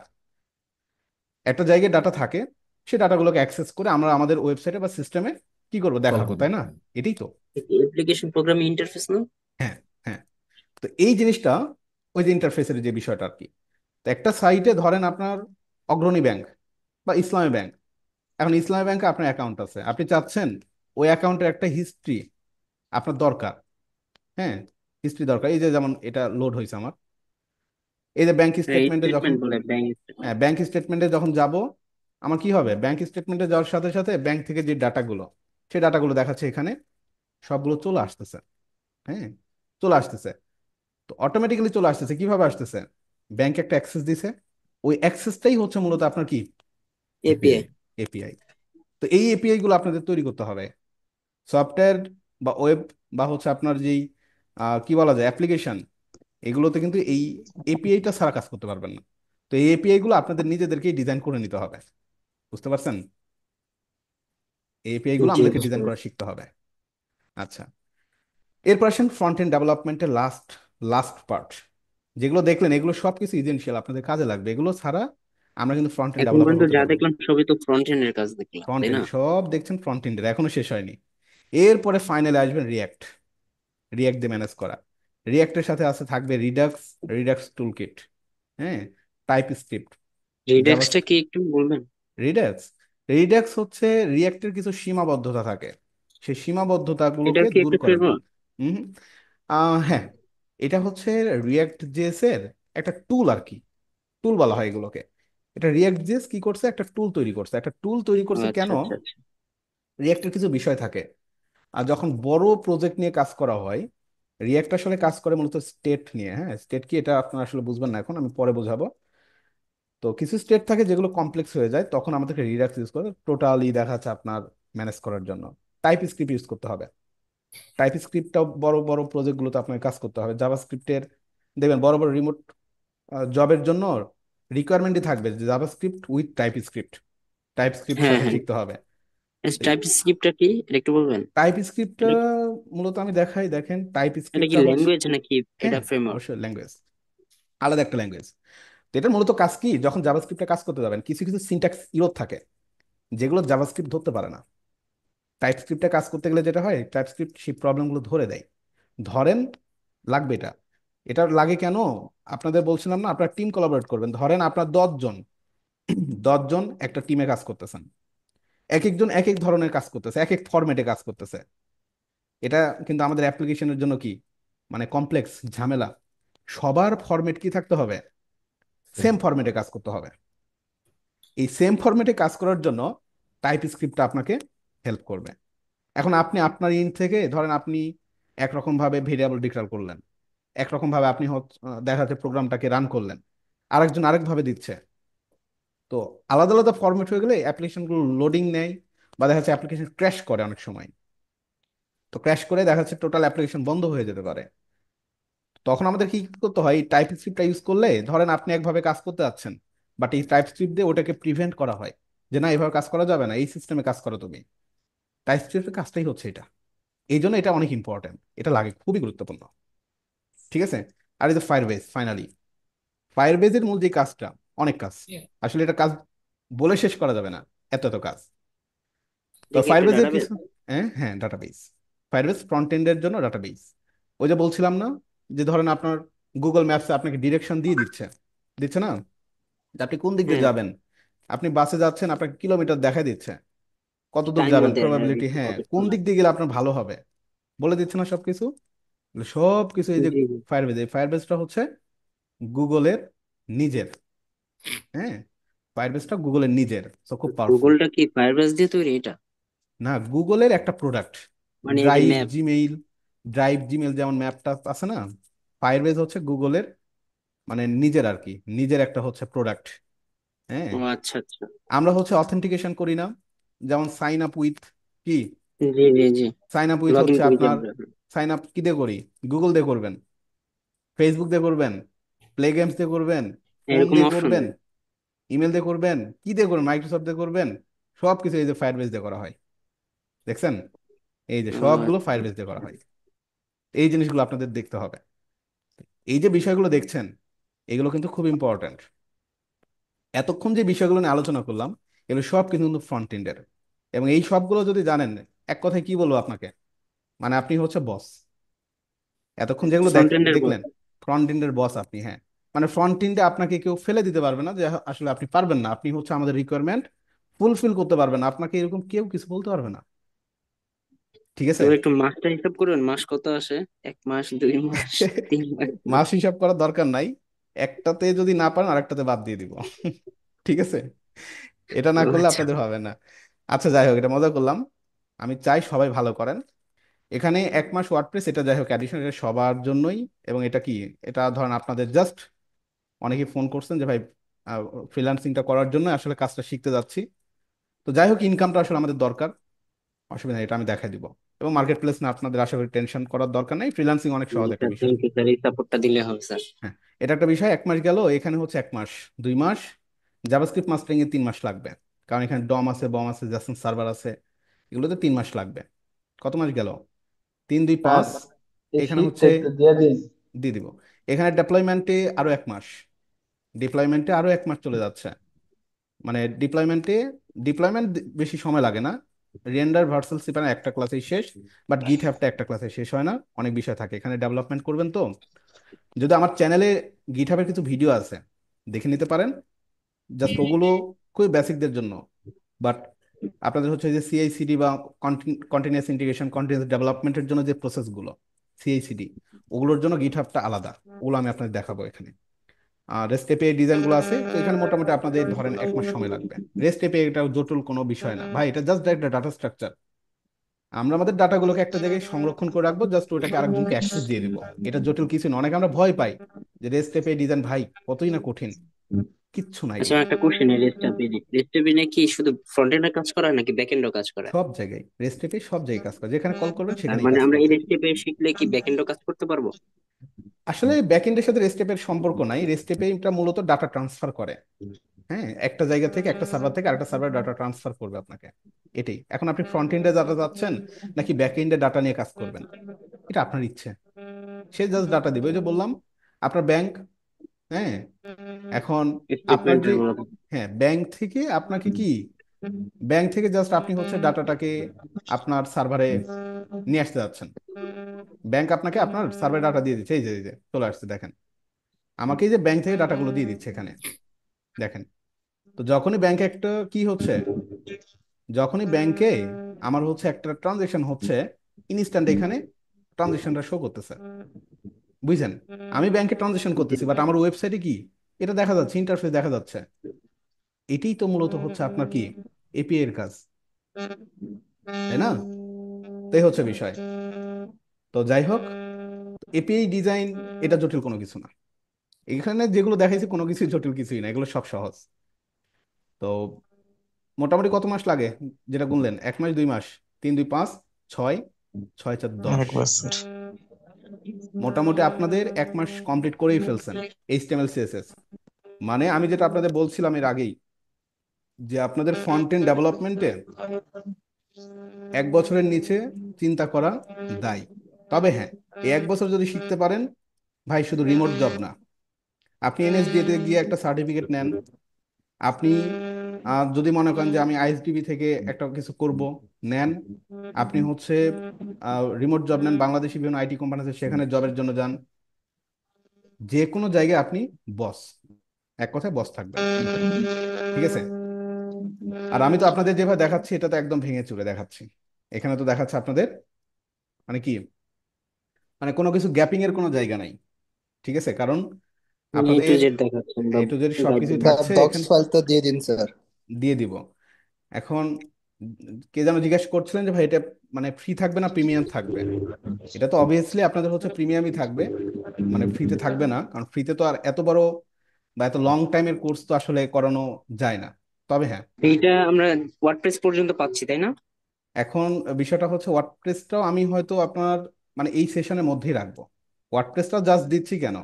একটা জায়গায় ডাটা থাকে, সেই ডাটাগুলোকে অ্যাক্সেস করে আমরা আমাদের ওয়েবসাইটে বা সিস্টেমে কি করবো, কল দেখাবো, করবো। তাই না? এটাই তো। অ্যাপ্লিকেশন প্রোগ্রামিং ইন্টারফেস না? হ্যাঁ, হ্যাঁ। তো এই জিনিসটা ওই যে ইন্টারফেসের যে বিষয়টা আর কি। তো একটা সাইটে ধরেন আপনার অগ্রণী ব্যাংক বা ইসলামী ব্যাংক, এখন ইসলামী ব্যাংকে আপনার অ্যাকাউন্ট আছে, আপনি চাচ্ছেন ওই অ্যাকাউন্টের একটা হিস্ট্রি আপনার দরকার। হ্যাঁ, হিস্ট্রি দরকার। এই যে যেমন এটা লোড হয়েছে আমার, এই যে ব্যাংক স্টেটমেন্টে যখন, স্টেটমেন্ট বলে, ব্যাংক হ্যাঁ স্টেটমেন্ট। ব্যাংক স্টেটমেন্টে যখন যাব, আমার কি হবে, ব্যাংক স্টেটমেন্টে যাওয়ার সাথে সাথে ব্যাংক থেকে যে ডাটাগুলো, সেই ডাটাগুলো দেখাচ্ছে এখানে, সবগুলো চলে আসতেছে। হ্যাঁ, চলে আসতেছে। তো অটোমেটিক্যালি চলে আসতেছে, কিভাবে আসতেছে, ব্যাংক একটা অ্যাক্সেস দিছে, ওই অ্যাক্সেসটাই হচ্ছে মূলত আপনার কি, এপিআই। এপিআই। এপিআই। তো এই এপিআই গুলো আপনাদের তৈরি করতে হবে। সফটওয়্যার বা ওয়েব বা হচ্ছে আপনার যেই কি বলা যায় অ্যাপ্লিকেশন, এগুলোতে কিন্তু এই এপিআইটা ছাড়া কাজ করতে পারবেন না। তো এই এপিআই গুলো আপনাদের নিজেদেরকেই ডিজাইন করে নিতে হবে। বুঝতে পারছেন? এই এপিআই গুলো জি আমাদেরকে বুঝতে ডিজাইন করা পারছি। শিখতে হবে। আচ্ছা, এরপর আসেন ফ্রন্ট এন্ড ডেভেলপমেন্টের লাস্ট লাস্ট পার্ট। যেগুলো দেখলেন এগুলো সবকিছু ইসেনশিয়াল, আপনাদের কাজে লাগবে, এগুলো ছাড়া আমরা কিন্তু ফ্রন্ট এন্ড এখন ডেভেলপার পর্যন্ত হতে যা পারবো না। দেখলাম সবই তো ফ্রন্ট এন্ডের কাজ দেখলাম, ফ্রন্ট তাই এন্ড না? সব দেখছেন, ফ্রন্ট এন্ডের এখনো শেষ হয়নি। এরপরে ফাইনালে আসবেন রিয়াক্ট, রিয়াক্ট দিয়ে ম্যানেজ করা। রিয়াক্টের সাথে আছে থাকবে রিডাক্স, রিডাক্স টুলকিট, হ্যাঁ, টাইপ স্ক্রিপ্ট, জাভা। রিডাক্সটা কি একটু বলবেন? রিডাক্স, রিডাক্স হচ্ছে রিয়াক্টের কিছু সীমাবদ্ধতা থাকে, সেই এটা সীমাবদ্ধতাগুলোকে কি দূর একটা করার জন্য। ফ্রেমওয়ার্ক? হুম, হ্যাঁ, এটা হচ্ছে রিয়াক্ট জেএস এর একটা টুল আর কি, টুল বলা হয় এগুলোকে। এটা রিয়াক্ট জেএস কি করছে, একটা টুল তৈরি করছে, একটা টুল তৈরি করছে আচ্ছা কেন, আচ্ছা আচ্ছা। রিয়াক্টের কিছু বিষয় থাকে। আর যখন বড় প্রজেক্ট নিয়ে কাজ করা হয়, রিয়াক্ট আসলে কাজ করে মূলত স্টেট নিয়ে। হ্যাঁ, স্টেট কি এটা আপনারা আসলে বুঝবেন না, এখন আমি পরে বোঝাবো। তো কিছু স্টেট থাকে যেগুলো কমপ্লেক্স হয়ে যায়, তখন আমাদেরকে রিডাক্স ইউজ করে টোটালি দেখা যাচ্ছে আপনার ম্যানেজ করার জন্য। টাইপ স্ক্রিপ্ট ইউজ করতে হবে, টাইপ স্ক্রিপ্টটাও বড় বড় প্রজেক্টগুলোতে আপনাকে কাজ করতে হবে। জাভাস্ক্রিপ্টের দেখবেন বড় বড় রিমোট জবের জন্য রিকোয়ারমেন্টই থাকবে JavaScript with type script, type script হ্যাঁ সাথে হ্যাঁ। শিখতে হবে। টাইপ স্ক্রিপ্টটা কি এটা একটু বলবেন? টাইপ স্ক্রিপ্টটা এটা মূলত আমি দেখাই, দেখেন টাইপ এটা কি স্ক্রিপ্টটা হচ্ছে, ল্যাঙ্গুয়েজ নাকি এটা হ্যাঁ ফ্রেমওয়ার্ক? অবশ্যই ল্যাঙ্গুয়েজ, আলাদা একটা ল্যাঙ্গুয়েজ। তো এটার মূলত কাজ কি, যখন জাভাস্ক্রিপ্টে কাজ করতে যাবেন কিছু কিছু সিনট্যাক্স ইরর থাকে যেগুলো জাভাস্ক্রিপ্ট ধরতে পারে না। টাইপ স্ক্রিপ্টে কাজ করতে গেলে যেটা হয়, টাইপ স্ক্রিপ্ট সেই প্রবলেমগুলো ধরে দেয়। ধরেন লাগবে এটা, এটা লাগে কেন, আপনাদের বলছিলাম না আপনারা টিম কোলাবরেট করবেন, ধরেন আপনার 10 জন, 10 জন একটা টিমে কাজ করতেছেন, এক একজন এক এক ধরনের কাজ করতেছে, এক এক ফরম্যাটে কাজ করতেছে। এটা কিন্তু আমাদের অ্যাপ্লিকেশনের জন্য কি, মানে কমপ্লেক্স ঝামেলা। সবার ফরম্যাট কি থাকতে হবে, সেম ফরম্যাটে কাজ করতে হবে। এই সেম ফরম্যাটে কাজ করার জন্য টাইপ স্ক্রিপ্টটা আপনাকে হেল্প করবে। এখন আপনি আপনার ইন থেকে ধরেন আপনি একরকম ভাবে ভেরিয়েবল ডিক্লেয়ার করলেন, একরকম ভাবে আপনি দেখা যাচ্ছে প্রোগ্রামটাকে রান করলেন, আরেকজন আরেকভাবে দিচ্ছে। তো আলাদা আলাদা ফরম্যাট হয়ে গেলে অ্যাপ্লিকেশনগুলো লোডিং নেয় বা দেখা যাচ্ছে অ্যাপ্লিকেশন ক্র্যাশ করে অনেক সময়। তো ক্র্যাশ করে দেখা যাচ্ছে টোটাল অ্যাপ্লিকেশন বন্ধ হয়ে যেতে পারে। তখন আমাদের কি করতে হয়, টাইপ স্ক্রিপ্টটা ইউজ করলে ধরেন আপনি একভাবে কাজ করতে যাচ্ছেন, বাট এই টাইপ স্ক্রিপ্ট দিয়ে ওটাকে প্রিভেন্ট করা হয়, যে না এভাবে কাজ করা যাবে না, এই সিস্টেমে কাজ করো তুমি। টাইপ স্ক্রিপ্টের কাজটাই হচ্ছে এটা, এই জন্য এটা অনেক ইম্পর্টেন্ট, এটা লাগে, খুবই গুরুত্বপূর্ণ। ঠিক আছে। আর এই যে ফায়ারবেজ, ফাইনালি ফায়ারবেজের মূল যে কাজটা, অনেক কাজ, আসলে এটা কাজ বলে শেষ করা যাবে না, এত এত কাজ। তো এটা কি একটা ফায়ারবেজের ডাটাবেস? কিছু, হ্যাঁ হ্যাঁ, ডাটাবেস। ফায়ারবেজ ফ্রন্ট এন্ডের জন্য ডাটাবেস। ওই যে বলছিলাম না, যে ধরেন আপনার গুগল ম্যাপসে আপনাকে ডিরেকশন দিয়ে দিচ্ছে, দিচ্ছে না, যে আপনি কোন দিক দিয়ে হ্যাঁ। যাবেন। আপনি বাসে যাচ্ছেন, আপনাকে কিলোমিটার দেখা দিচ্ছে, কতদূর টাইম যাবেন, মধ্যে প্রবাবিলিটি, রিচ হ্যাঁ, কত কোন সময়। দিক দিয়ে গেলে আপনার ভালো হবে, বলে দিচ্ছে না সবকিছু। সব কিছু এই যে জি জি। ফায়ারবেজ, এই ফায়ারবেজটা হচ্ছে গুগলের নিজের, হ্যাঁ, ফায়ারবেজটা গুগলের নিজের, তো খুব পাওয়ারফুল। গুগলটা কি ফায়ারবেস দিয়ে তৈরি এটা? না, গুগলের একটা প্রোডাক্ট। মানে এই যে ড্রাইভ ম্যাপ। জিমেইল, যেমন ম্যাপটা আছে না, ফায়ারবেজ হচ্ছে গুগলের মানে নিজের আর কি, নিজের একটা হচ্ছে প্রোডাক্ট। হ্যাঁ, ও আচ্ছা আচ্ছা। আমরা হচ্ছে অথেন্টিকেশন করি না, যেমন সাইন আপ উইথ কি, G G G. Sign up with log in হচ্ছে করি যে আপনার, আমরা। সাইন আপ কি দিয়ে করি, গুগল দিয়ে করবেন, ফেসবুক দিয়ে করবেন, প্লে গেমস দিয়ে করবেন, ফোন এরকম দিয়ে অপশন। করবেন, ইমেল দিয়ে করবেন, কি দিয়ে করবেন, মাইক্রোসফট দিয়ে করবেন, সব কিছু এই যে ফায়ারবেস দিয়ে করা হয়। দেখছেন, এই যে ও সবগুলো আচ্ছা। ফায়ারবেস দিয়ে করা হয়। এই জিনিসগুলো আপনাদের দেখতে হবে। এই যে বিষয়গুলো দেখছেন, এগুলো কিন্তু খুব ইম্পর্ট্যান্ট। এতক্ষণ যে বিষয়গুলো নিয়ে আলোচনা করলাম, এগুলো সব কিন্তু ফ্রন্ট এন্ডের, এবং এই সবগুলো যদি জানেন, এক কথায় কি বলবো আপনাকে, মানে আপনি হচ্ছে বস। এতক্ষণ যেগুলো ফ্রন্ট এন্ডের বল। দেখলেন, ফ্রন্ট এন্ডের বস আপনি, হ্যাঁ। মানে ফ্রন্ট এন্ডে আপনাকে কেউ ফেলে দিতে পারবে না যে আসলে আপনি পারবেন না, আপনি হচ্ছে আমাদের রিকোয়ারমেন্ট ফুলফিল করতে পারবেন না, আপনাকে এরকম কেউ কিছু বলতে পারবে না। ঠিক আছে। এবার একটু মাসটা হিসাব করবেন, মাস কত আসে? 1 মাস, 2 মাস, 3 মাস? মাস হিসাব করার দরকার নাই, একটাতে যদি না পারেন আরেকটাতে বাদ দিয়ে দিব। ঠিক আছে, এটা না ও করলে আচ্ছা। আপনাদের হবে না। আচ্ছা, যাই হোক, এটা মজা করলাম। আমি চাই সবাই ভালো করেন। এখানে 1 মাস ওয়ার্ডপ্রেস, এটা যাই হোক অ্যাডিশন, এটা সবার জন্যই। এবং এটা কি, এটা ধরেন আপনাদের জাস্ট, অনেকে ফোন করছেন যে ভাই ফ্রিল্যান্সিংটা করার জন্য আসলে কাজটা শিখতে যাচ্ছি। তো যাই হোক, ইনকামটা আসলে আমাদের দরকার, অসুবিধা নেই, এটা আমি দেখাই দিব। এবং মার্কেট প্লেস না, আপনাদের আশা করি টেনশন করার দরকার নেই, ফ্রিল্যান্সিং অনেক সহজ একটা স্যার বিষয়। থ্যাংক ইউ স্যার, এই সাপোর্টটা দিলে হবে স্যার। হ্যাঁ, এটা একটা বিষয়। 1 মাস গেল, এখানে হচ্ছে 1 মাস, 2 মাস, জাভাস্ক্রিপ্ট মাস্টারিং এ 3 মাস লাগবে, কারণ এখানে ডম আছে, বম আছে, জাসন সার্ভার আছে, এগুলোতে 3 মাস লাগবে। কত মাস গেল, 3 2 5। এখানে হচ্ছে দিয়ে দিব। এখানে ডেপ্লয়মেন্টে আরো 1 মাস, ডিপ্লয়মেন্টে আরো 1 মাস চলে যাচ্ছে। মানে ডিপ্লয়মেন্ট বেশি সময় লাগে না, রেন্ডার ভার্সাল সিপার একটা ক্লাসেই শেষ, বাট গিট হ্যাবটা একটা ক্লাসে শেষ হয় না, অনেক বিষয় থাকে এখানে, ডেভেলপমেন্ট করবেন তো। যদি আমার চ্যানেলে গিট হাবের কিছু ভিডিও আছে, দেখে নিতে পারেন, জাস্ট ওগুলো খুবই বেসিকদের জন্য। বাট আপনাদের হচ্ছে যে সিআইসিডি বা কন্টিনিউয়াস ইন্টিগ্রেশন, কন্টিনিউয়াস ডেভেলপমেন্টের জন্য যে প্রসেসগুলো, সিআইসিডি, ওগুলোর জন্য গিট হাবটা আলাদা, ওগুলো আমি আপনাদের দেখাবো এখানে। আর রেস্ট এপিআই ডিজাইনগুলো আছে, তো এখানে মোটামুটি আপনাদের ধরেন 1 মাস সময় লাগবে। রেস্ট এপিআই এটা জটিল কোনো বিষয় না ভাই, এটা জাস্ট একটা ডাটা স্ট্রাকচার। আমরা আমাদের ডাটাগুলোকে একটা জায়গায় সংরক্ষণ করে রাখবো, জাস্ট ওটাকে আরেকজনকে অ্যাক্সেস দিয়ে দিব। এটা জটিল কিছু না, অনেকে আমরা ভয় পাই যে রেস্ট এপিআই ডিজাইন ভাই কতই না কঠিন, কিচ্ছু না আচ্ছা এগুলো। আমার একটা কোশ্চেন, রেস্ট এপিনে কি শুধু ফ্রন্ট এন্ডে কাজ করায় নাকি ব্যাক এন্ডও কাজ করে? সব জায়গায় রেস্ট এপিআই, সব জায়গায় কাজ করে, যেখানে কল করবেন তার সেখানেই মানে কাজ আমরা এই করবে। রেস্ট এপি শিখলে কি ব্যাক এন্ডও কাজ করতে পারবো? আসলে ব্যাকএন্ডের সাথে রেস্ট এপিআই এর সম্পর্ক নাই, রেস্ট এপিআইটা মূলত ডাটা ট্রান্সফার করে। হ্যাঁ, একটা জায়গা থেকে, একটা সার্ভার থেকে আরেকটা সার্ভার ডাটা ট্রান্সফার করবে আপনাকে, এটাই। এখন আপনি ফ্রন্ট এন্ডে ডাটা যাচ্ছেন নাকি ব্যাক এন্ডে ডাটা নিয়ে কাজ করবেন, এটা আপনার ইচ্ছে। সে জাস্ট ডাটা দিবে, ওই যে বললাম, আপনার ব্যাংক, হ্যাঁ, এখন আপনার যে, স্টেটমেন্টের মতো। হ্যাঁ, ব্যাংক থেকে আপনাকে কি, ব্যাংক থেকে জাস্ট আপনি হচ্ছে ডাটাটাকে আপনার সার্ভারে নিয়ে আসতে যাচ্ছেন, ব্যাংক আপনাকে আপনার সার্ভারে ডাটা দিয়ে দিচ্ছে, এই যে চলে আসছে দেখেন, আমাকে এই যে ব্যাংক থেকে ডাটাগুলো দিয়ে দিচ্ছে এখানে, দেখেন। তো যখনই ব্যাংকে একটা কি হচ্ছে, যখনই ব্যাংকে আমার হচ্ছে একটা ট্রানজেকশন হচ্ছে, ইনস্ট্যান্ট এখানে ট্রানজেকশনটা শো করতেছে, বুঝছেন। আমি ব্যাংকে ট্রানজেকশন করতেছি, বাট আমার ওয়েবসাইটে কি এটা দেখা যাচ্ছে, ইন্টারফেস দেখা যাচ্ছে। এটাই তো মূলত হচ্ছে আপনার কি, এপিআই এর কাজ, তাই না? তাই হচ্ছে বিষয়। তো যাই হোক, এপিআই ডিজাইন এটা জটিল কোনো কিছু না, এখানে যেগুলো দেখাইছি কোনো কিছু জটিল কিছুই না, এগুলো সব সহজ। তো মোটামুটি কত মাস লাগে, যেটা গুনলেন, 1 মাস, 2 মাস, 3 2 5, 6, 6 4 10, 1 বছর। মোটামুটি আপনাদের 1 মাস কমপ্লিট করেই ফেলছেন এইচটিএমএল সিএসএস। মানে আমি যেটা আপনাদের বলছিলাম এর আগেই, যে আপনাদের ফ্রন্ট এন্ড ডেভেলপমেন্টে 1 বছরের নিচে চিন্তা করা দায়। তবে হ্যাঁ, এই 1 বছর যদি শিখতে পারেন, ভাই শুধু রিমোট জব না, আপনি এনএসডি তে গিয়ে একটা সার্টিফিকেট নেন, আপনি যদি মনে করেন যে আমি আইএসডিবি থেকে একটা কিছু করব, নেন। আপনি হচ্ছে রিমোট জব নেন, বাংলাদেশি বিভিন্ন আইটি কোম্পানি আছে সেখানে জবের জন্য যান, যে কোনো জায়গায় আপনি বস, এক কথায় বস থাকবেন। ঠিক আছে। আর আমি তো আপনাদের যেভাবে দেখাচ্ছি এটা তো একদম ভেঙে চুরে দেখাচ্ছি। এখানে তো দেখাচ্ছে আপনাদের মানে কি, মানে কোনো কিছু গ্যাপিং এর কোনো জায়গা নাই। ঠিক আছে, কারণ এ টু আপনাদের জেড দেখাচ্ছেন বা এ টু জেড সবকিছুই গাইডলাইন। স্যার থাকছে ডক্স এখানে, ফাইলটা দিয়ে দিন স্যার। দিয়ে দিব। এখন কে যেন জিজ্ঞাসা করছিলেন যে ভাই এটা মানে ফ্রি থাকবে না প্রিমিয়াম থাকবে। এটা তো অবভিয়াসলি আপনাদের হচ্ছে প্রিমিয়ামই থাকবে, মানে ফ্রিতে থাকবে না, কারণ ফ্রিতে তো আর এত বড় বা এত লং টাইমের কোর্স তো আসলে করানো যায় না। তবে হ্যাঁ, এইটা আমরা ওয়ার্ডপ্রেস পর্যন্ত পাচ্ছি তাই না? এখন বিষয়টা হচ্ছে ওয়ার্ডপ্রেসটাও আমি হয়তো আপনার মানে এই সেশনের মধ্যেই রাখবো। ওয়ার্ডপ্রেসটা জাস্ট দিচ্ছি কেন,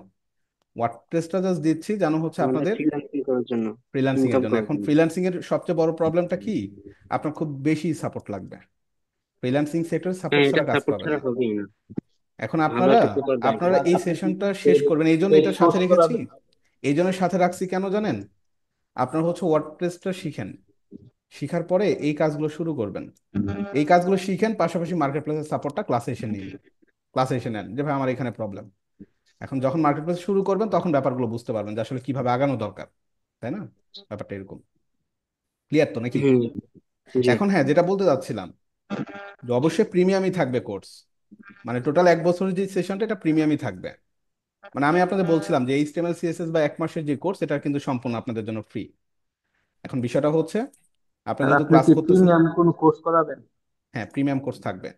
ওয়ার্ডপ্রেসটা জাস্ট দিচ্ছি যেন হচ্ছে আমাদের আপনাদের ফ্রিল্যান্সিং করার জন্য, ফ্রিল্যান্সিং এর ইনকাম জন্য। করার এখন জন্য। ফ্রিল্যান্সিং এর সবচেয়ে বড় প্রবলেমটা কি, আপনার খুব বেশি সাপোর্ট লাগবে। ফ্রিল্যান্সিং সেক্টরে সাপোর্ট হ্যাঁ, এটা ছাড়া কাজ সাপোর্ট পাবেন ছাড়া না। হবেই না। এখন ভালো আপনারা একটা প্রপার আপনারা গাইডলাইন। এই সেশনটা শেষ করবেন, এই জন্য এটা সাথে রেখেছি। এই জন্য সাথে রাখছি কেন জানেন, আপনার হচ্ছে ওয়ার্ডপ্রেসটা শিখেন, শিখার পরে এই কাজগুলো শুরু করবেন। এই কাজগুলো শিখেন, পাশাপাশি মার্কেট প্লেসের সাপোর্টটা ক্লাসে এসে নিন, ক্লাসে এসে নেন যে ভাই আমার এখানে প্রবলেম। এখন যখন মার্কেট প্লেস শুরু করবেন তখন ব্যাপারগুলো বুঝতে পারবেন যে আসলে কিভাবে আগানো দরকার, তাই না? ব্যাপারটা এরকম, ক্লিয়ার তো নাকি? হুম, জি। এখন হ্যাঁ, যেটা বলতে চাচ্ছিলাম যে অবশ্যই প্রিমিয়ামই থাকবে কোর্স, মানে টোটাল 1 বছরের যে সেশনটা এটা প্রিমিয়ামই থাকবে। মানে আমি আপনাদের বলছিলাম যে এইচটিএমএল সিএসএস বা 1 মাসের যে কোর্স এটা কিন্তু সম্পূর্ণ আপনাদের জন্য ফ্রি। এখন বিষয়টা হচ্ছে আপনারা স্যার যেহেতু আপনি ক্লাস কি করতেছেন, প্রিমিয়াম কোনো কোর্স করাবেন? হ্যাঁ প্রিমিয়াম কোর্স থাকবে।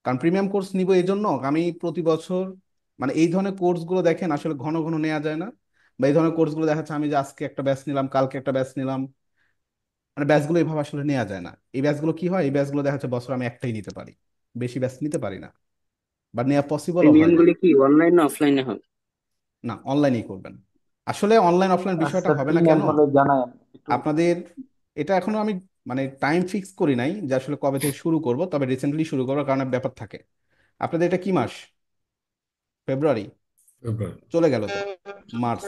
কারণ প্রিমিয়াম কোর্স নিব এই জন্য আমি প্রতি বছর, মানে এই ধরনের কোর্সগুলো দেখেন আসলে ঘন ঘন নেওয়া যায় না, বা এই ধরনের কোর্সগুলো দেখা যাচ্ছে আমি যে আজকে একটা ব্যাচ নিলাম কালকে একটা ব্যাচ নিলাম, মানে ব্যাচগুলো এইভাবে আসলে নেওয়া যায় না। এই ব্যাচগুলো কি হয়, এই ব্যাচগুলো দেখা যাচ্ছে বছর আমি একটাই নিতে পারি, বেশি ব্যাচ নিতে পারি না, বা নেওয়া পসিবলও প্রিমিয়াম হয় না। গুলি কি অনলাইন না অফলাইনে হবে? না, অনলাইনেই করবেন। আসলে অনলাইন অফলাইন বিষয়টা আচ্ছা, হবে না প্রিমিয়াম কেন, হলে জানায়েন একটু। আপনাদের এটা এখনো আমি মানে টাইম ফিক্স করি নাই যে আসলে কবে থেকে শুরু করব, তবে রিসেন্টলি শুরু করবো কারণ একটা ব্যাপার থাকে। আপনাদের এটা কি মাস, ফেব্রুয়ারি ফেব্রুয়ারি। চলে গেল তো, মার্চ,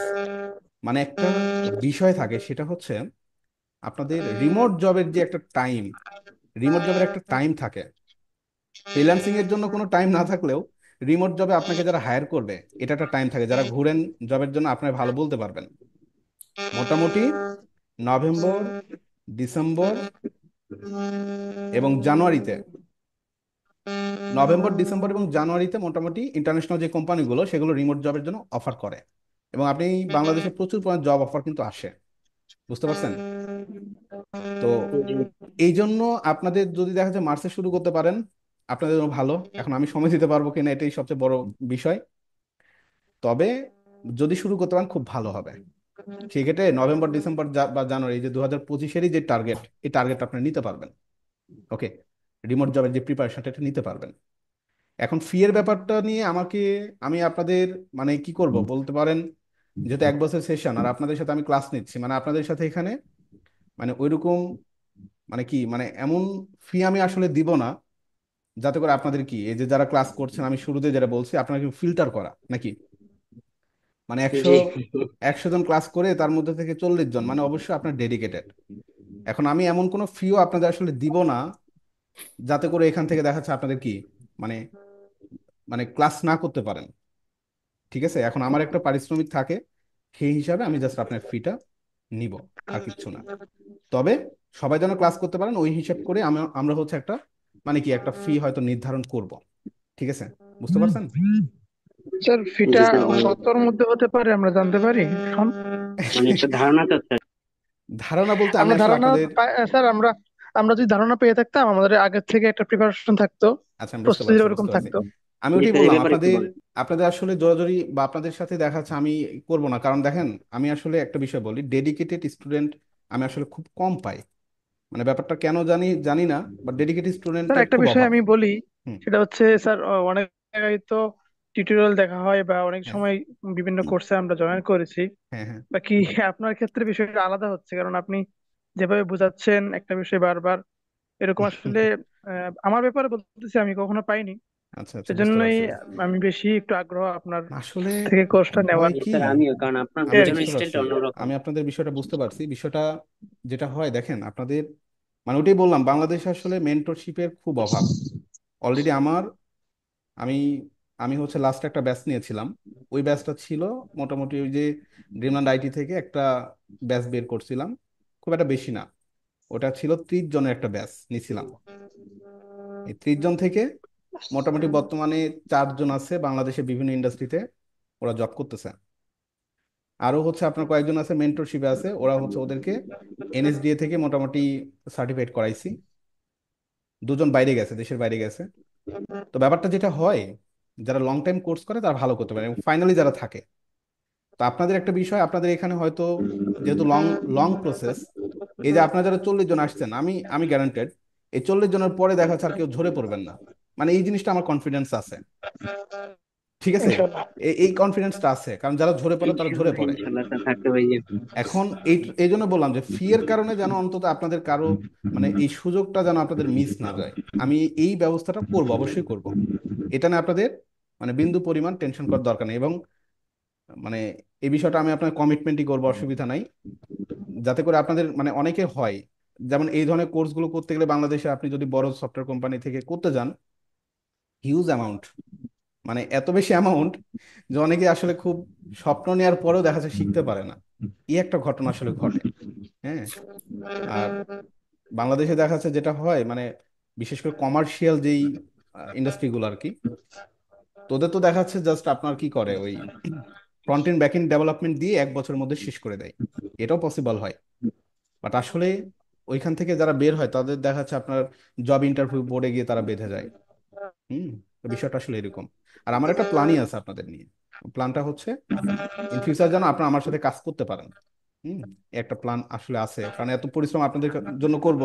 মানে একটা বিষয় থাকে সেটা হচ্ছে আপনাদের রিমোট জবের যে একটা টাইম, রিমোট জবের একটা টাইম থাকে। ফ্রিল্যান্সিং এর জন্য কোনো টাইম না থাকলেও রিমোট জবে আপনাকে যারা হায়ার করবে এটা একটা টাইম থাকে, যারা ঘুরেন জবের জন্য আপনার ভালো বলতে পারবেন। মোটামুটি নভেম্বর, ডিসেম্বর এবং জানুয়ারিতে, নভেম্বর ডিসেম্বর এবং জানুয়ারিতে মোটামুটি ইন্টারন্যাশনাল যে কোম্পানিগুলো সেগুলো রিমোট জবের জন্য অফার করে, এবং আপনি বাংলাদেশে প্রচুর পরিমাণ জব অফার কিন্তু আসে, বুঝতে পারছেন? তো জি। এই জন্য আপনাদের যদি দেখা যায় মার্চে শুরু করতে পারেন আপনাদের জন্য ভালো। এখন আমি সময় দিতে পারবো কিনা এটাই সবচেয়ে বড় বিষয়, তবে যদি শুরু করতে পারেন খুব ভালো হবে। সেক্ষেত্রে নভেম্বর ডিসেম্বর বা জানুয়ারি, এই যে 2025-এরই যে টার্গেট, এই টার্গেটটা আপনি নিতে পারবেন। ওকে, রিমোট জবের যে প্রিপারেশনটা এটা নিতে পারবেন। এখন ফি এর ব্যাপারটা নিয়ে আমাকে, আমি আপনাদের মানে কি করব বলতে পারেন, যেহেতু 1 বছর সেশন আর আপনাদের সাথে আমি ক্লাস নিচ্ছি, মানে আপনাদের সাথে এখানে মানে ওইরকম মানে কি মানে এমন ফি আমি আসলে দিব না যাতে করে আপনাদের কি এই যে যারা ক্লাস করছেন, আমি শুরুতে যেটা বলছি আপনাকে ফিল্টার করা নাকি, মানে একশো জি। 100 জন ক্লাস করে তার মধ্যে থেকে 40 জন মানে অবশ্যই আপনার ডেডিকেটেড। এখন আমি এমন কোনো ফিও আপনাদের আসলে দিব না যাতে করে এখান থেকে দেখা যাচ্ছে আপনাদের কি মানে মানে ক্লাস না করতে পারেন। ঠিক আছে, এখন আমার একটা পারিশ্রমিক থাকে, সেই হিসাবে আমি জাস্ট আপনার ফিটা নিব, আর কিচ্ছু না। তবে সবাই যেন ক্লাস করতে পারেন ওই হিসাব করে আমরা হচ্ছে একটা মানে কি একটা ফি হয়তো নির্ধারণ করব। ঠিক আছে, বুঝতে পারছেন? স্যার জি ফিটা স্যার, ভালো। কতর মধ্যে হতে পারে আমরা জানতে পারি এখন? মানে একটা ধারণা চাচ্ছে। ধারণা বলতে আমি আমরা আসলে ধারণা আপনাদের, স্যার আমরা আমরা যদি ধারণা পেয়ে থাকতাম আমাদের আগের থেকে একটা প্রিপারেশন থাকতো, আচ্ছা আমি বুঝতে প্রস্তুতি পারছি ওরকম বুঝতে পারছি। থাকতো। আমি জি ওটাই স্যার, এই বললাম ব্যাপারে একটু আপনাদের, বলেন। আপনাদের আসলে জোরাজোরি বা আপনাদের সাথে দেখা যাচ্ছে আমি করব না, কারণ দেখেন আমি আসলে একটা বিষয় বলি, ডেডিকেটেড স্টুডেন্ট আমি আসলে খুব কম পাই, মানে ব্যাপারটা কেন জানি জানি না, বাট ডেডিকেটেড স্যার স্টুডেন্টের একটা খুব বিষয় অভাব। আমি বলি, হুম। সেটা হচ্ছে স্যার অনেক জায়গায় তো টিউটোরিয়াল দেখা হয় বা অনেক হ্যাঁ। সময় বিভিন্ন কোর্সে আমরা জয়েন করেছি। হ্যাঁ হ্যাঁ বাকি আপনার ক্ষেত্রে বিষয়টা আলাদা হচ্ছে, কারণ আপনি যেভাবে বোঝাচ্ছেন একটা বিষয় বারবার, এরকম আসলে আমার ব্যাপারে বলতেছি আমি কখনো পাইনি। আচ্ছা আচ্ছা বুঝতে সেজন্যই পারছি। আমি বেশি একটু আগ্রহ আপনার আসলে থেকে কোর্সটা হয় নেওয়ার। জি কি, স্যার, আমিও, কারণ আপনার আমি এই আর বোঝানোর কি। বুঝতে পারছি, স্টাইলটা অন্যরকম। আমি আপনাদের বিষয়টা বুঝতে পারছি। বিষয়টা যেটা হয় দেখেন আপনাদের মানে ওটাই বললাম, বাংলাদেশে আসলে মেন্টরশিপের খুব অভাব। অলরেডি আমি আমি হচ্ছে লাস্ট একটা ব্যাচ নিয়েছিলাম, ওই ব্যাচটা ছিল মোটামুটি ওই যে ড্রিমল্যান্ড আইটি থেকে একটা ব্যাচ বের করছিলাম, খুব একটা বেশি না। ওটা ছিল 30 জনের একটা ব্যাচ নিছিলাম। এই 30 জন থেকে মোটামুটি বর্তমানে 4 জন আছে বাংলাদেশের বিভিন্ন ইন্ডাস্ট্রিতে, ওরা জব করতেছে। আরো হচ্ছে আপনার কয়েকজন আছে মেন্টরশিপে আছে, ওরা হচ্ছে ওদেরকে এনএসডিএ থেকে মোটামুটি সার্টিফাইড করাইছি। 2 জন বাইরে গেছে, দেশের বাইরে গেছে। তো ব্যাপারটা যেটা হয়, যারা লং টাইম কোর্স করে তারা ভালো করতে পারে, এবং ফাইনালি যারা থাকে। তো আপনাদের একটা বিষয়, আপনাদের এখানে হয়তো যেহেতু লং লং প্রসেস, এই যে আপনারা যারা 40 জন আসছেন, আমি আমি গ্যারান্টেড এই 40 জনের পরে দেখা যাচ্ছে আর কেউ ঝরে পড়বেন না। মানে এই জিনিসটা আমার কনফিডেন্স আছে, ঠিক আছে? ইনশাল্লাহ। এই কনফিডেন্সটা আছে, কারণ যারা ঝরে পড়ে তারা ঝরে ইনশাল্লাহ পড়ে। ইনশাল্লাহ স্যার, থাকতে পারি যে। এখন এই জন্য বললাম যে ফি এর কারণে যেন অন্তত আপনাদের কারো মানে এই সুযোগটা যেন আপনাদের মিস না যায়। আমি এই ব্যবস্থাটা করব, অবশ্যই করব। এটা না আপনাদের মানে বিন্দু পরিমাণ টেনশন করার দরকার নেই, এবং মানে এই বিষয়টা আমি আপনার কমিটমেন্টই করবো, অসুবিধা নাই। যাতে করে আপনাদের মানে অনেকে হয়, যেমন এই ধরনের কোর্সগুলো করতে গেলে বাংলাদেশে আপনি যদি বড় সফটওয়্যার কোম্পানি থেকে করতে যান, হিউজ অ্যামাউন্ট, মানে এত বেশি অ্যামাউন্ট যে অনেকে আসলে খুব স্বপ্ন নেওয়ার পরেও দেখা যাচ্ছে শিখতে পারে না। এই একটা ঘটনা আসলে ঘটে। হ্যাঁ। আর বাংলাদেশে দেখা যাচ্ছে যেটা হয়, মানে বিশেষ করে কমার্শিয়াল যেই ইন্ডাস্ট্রিগুলো আর কি, তো ওদের তো দেখা যাচ্ছে জাস্ট আপনার কি করে ওই front end back end development দিয়ে 1 বছরের মধ্যে শেষ করে দেয়। এটাও পসিবল হয়, বাট আসলে ওইখান থেকে যারা বের হয় তাদের দেখা যাচ্ছে আপনার জব ইন্টারভিউ বোর্ডে গিয়ে তারা বেঁধে যায়। হুম। তো বিষয়টা আসলে এরকম। আর আমার একটা প্ল্যানই আছে আপনাদের নিয়ে। প্ল্যানটা হচ্ছে ইন ফিউচার যেন আপনারা আমার সাথে কাজ করতে পারেন। হুম। এই একটা প্ল্যান আসলে আছে, কারণ এত পরিশ্রম আপনাদের জন্য করব,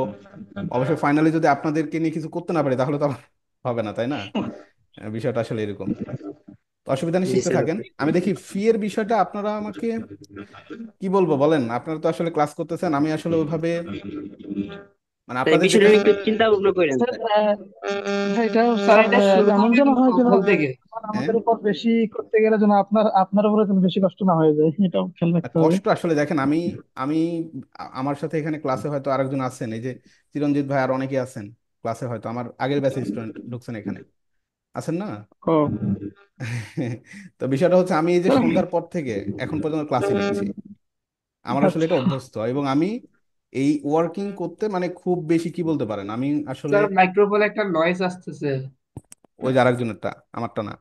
অবশ্যই ফাইনালি যদি আপনাদেরকে নিয়ে কিছু করতে না পারি তাহলে তো আমার হবে না, তাই না? বিষয়টা আসলে এরকম। তো অসুবিধা নেই, জি শিখতে স্যার। থাকেন। আমি দেখি ফি এর বিষয়টা আপনারা আমাকে কি বলবো বলেন, আপনারা তো আসলে ক্লাস করতেছেন, আমি আসলে ওইভাবে মানে এই আপনাদের বিষয়টা যেটা নিয়ে একটু চিন্তা ভাবনা করেন স্যার স্যার। এটা স্যার স্যার এটা শুরু এমন হবে যেন হয় যেন ভুল থেকে। হ্যাঁ। আমাদের উপর বেশি করতে গেলে যেন আপনার উপরে যেন বেশি কষ্ট না হয়ে যায়, এটাও খেয়াল আর রাখতে হবে। কষ্ট আসলে দেখেন, আমি আমি আমার সাথে এখানে ক্লাসে হয়তো আরেকজন আছেন, এই যে চিরঞ্জিত ভাই, আর অনেকে আছেন ক্লাসে, হয়তো আমার আগের ব্যাচের স্টুডেন্ট ঢুকছেন এখানে, আছেন না? ও তো বিষয়টা হচ্ছে আমি এই যে সন্ধ্যার পর থেকে এখন পর্যন্ত ক্লাসে নিচ্ছি, আমার আসলে আচ্ছা। এটা অভ্যস্ত, এবং আমি এই ওয়ার্কিং করতে মানে খুব বেশি কি বলতে পারেন, আমি আসলে স্যার মাইক্রোফোনে একটা নয়েজ আসতেছে। ওই যে আরেকজনেরটা, আমারটা না।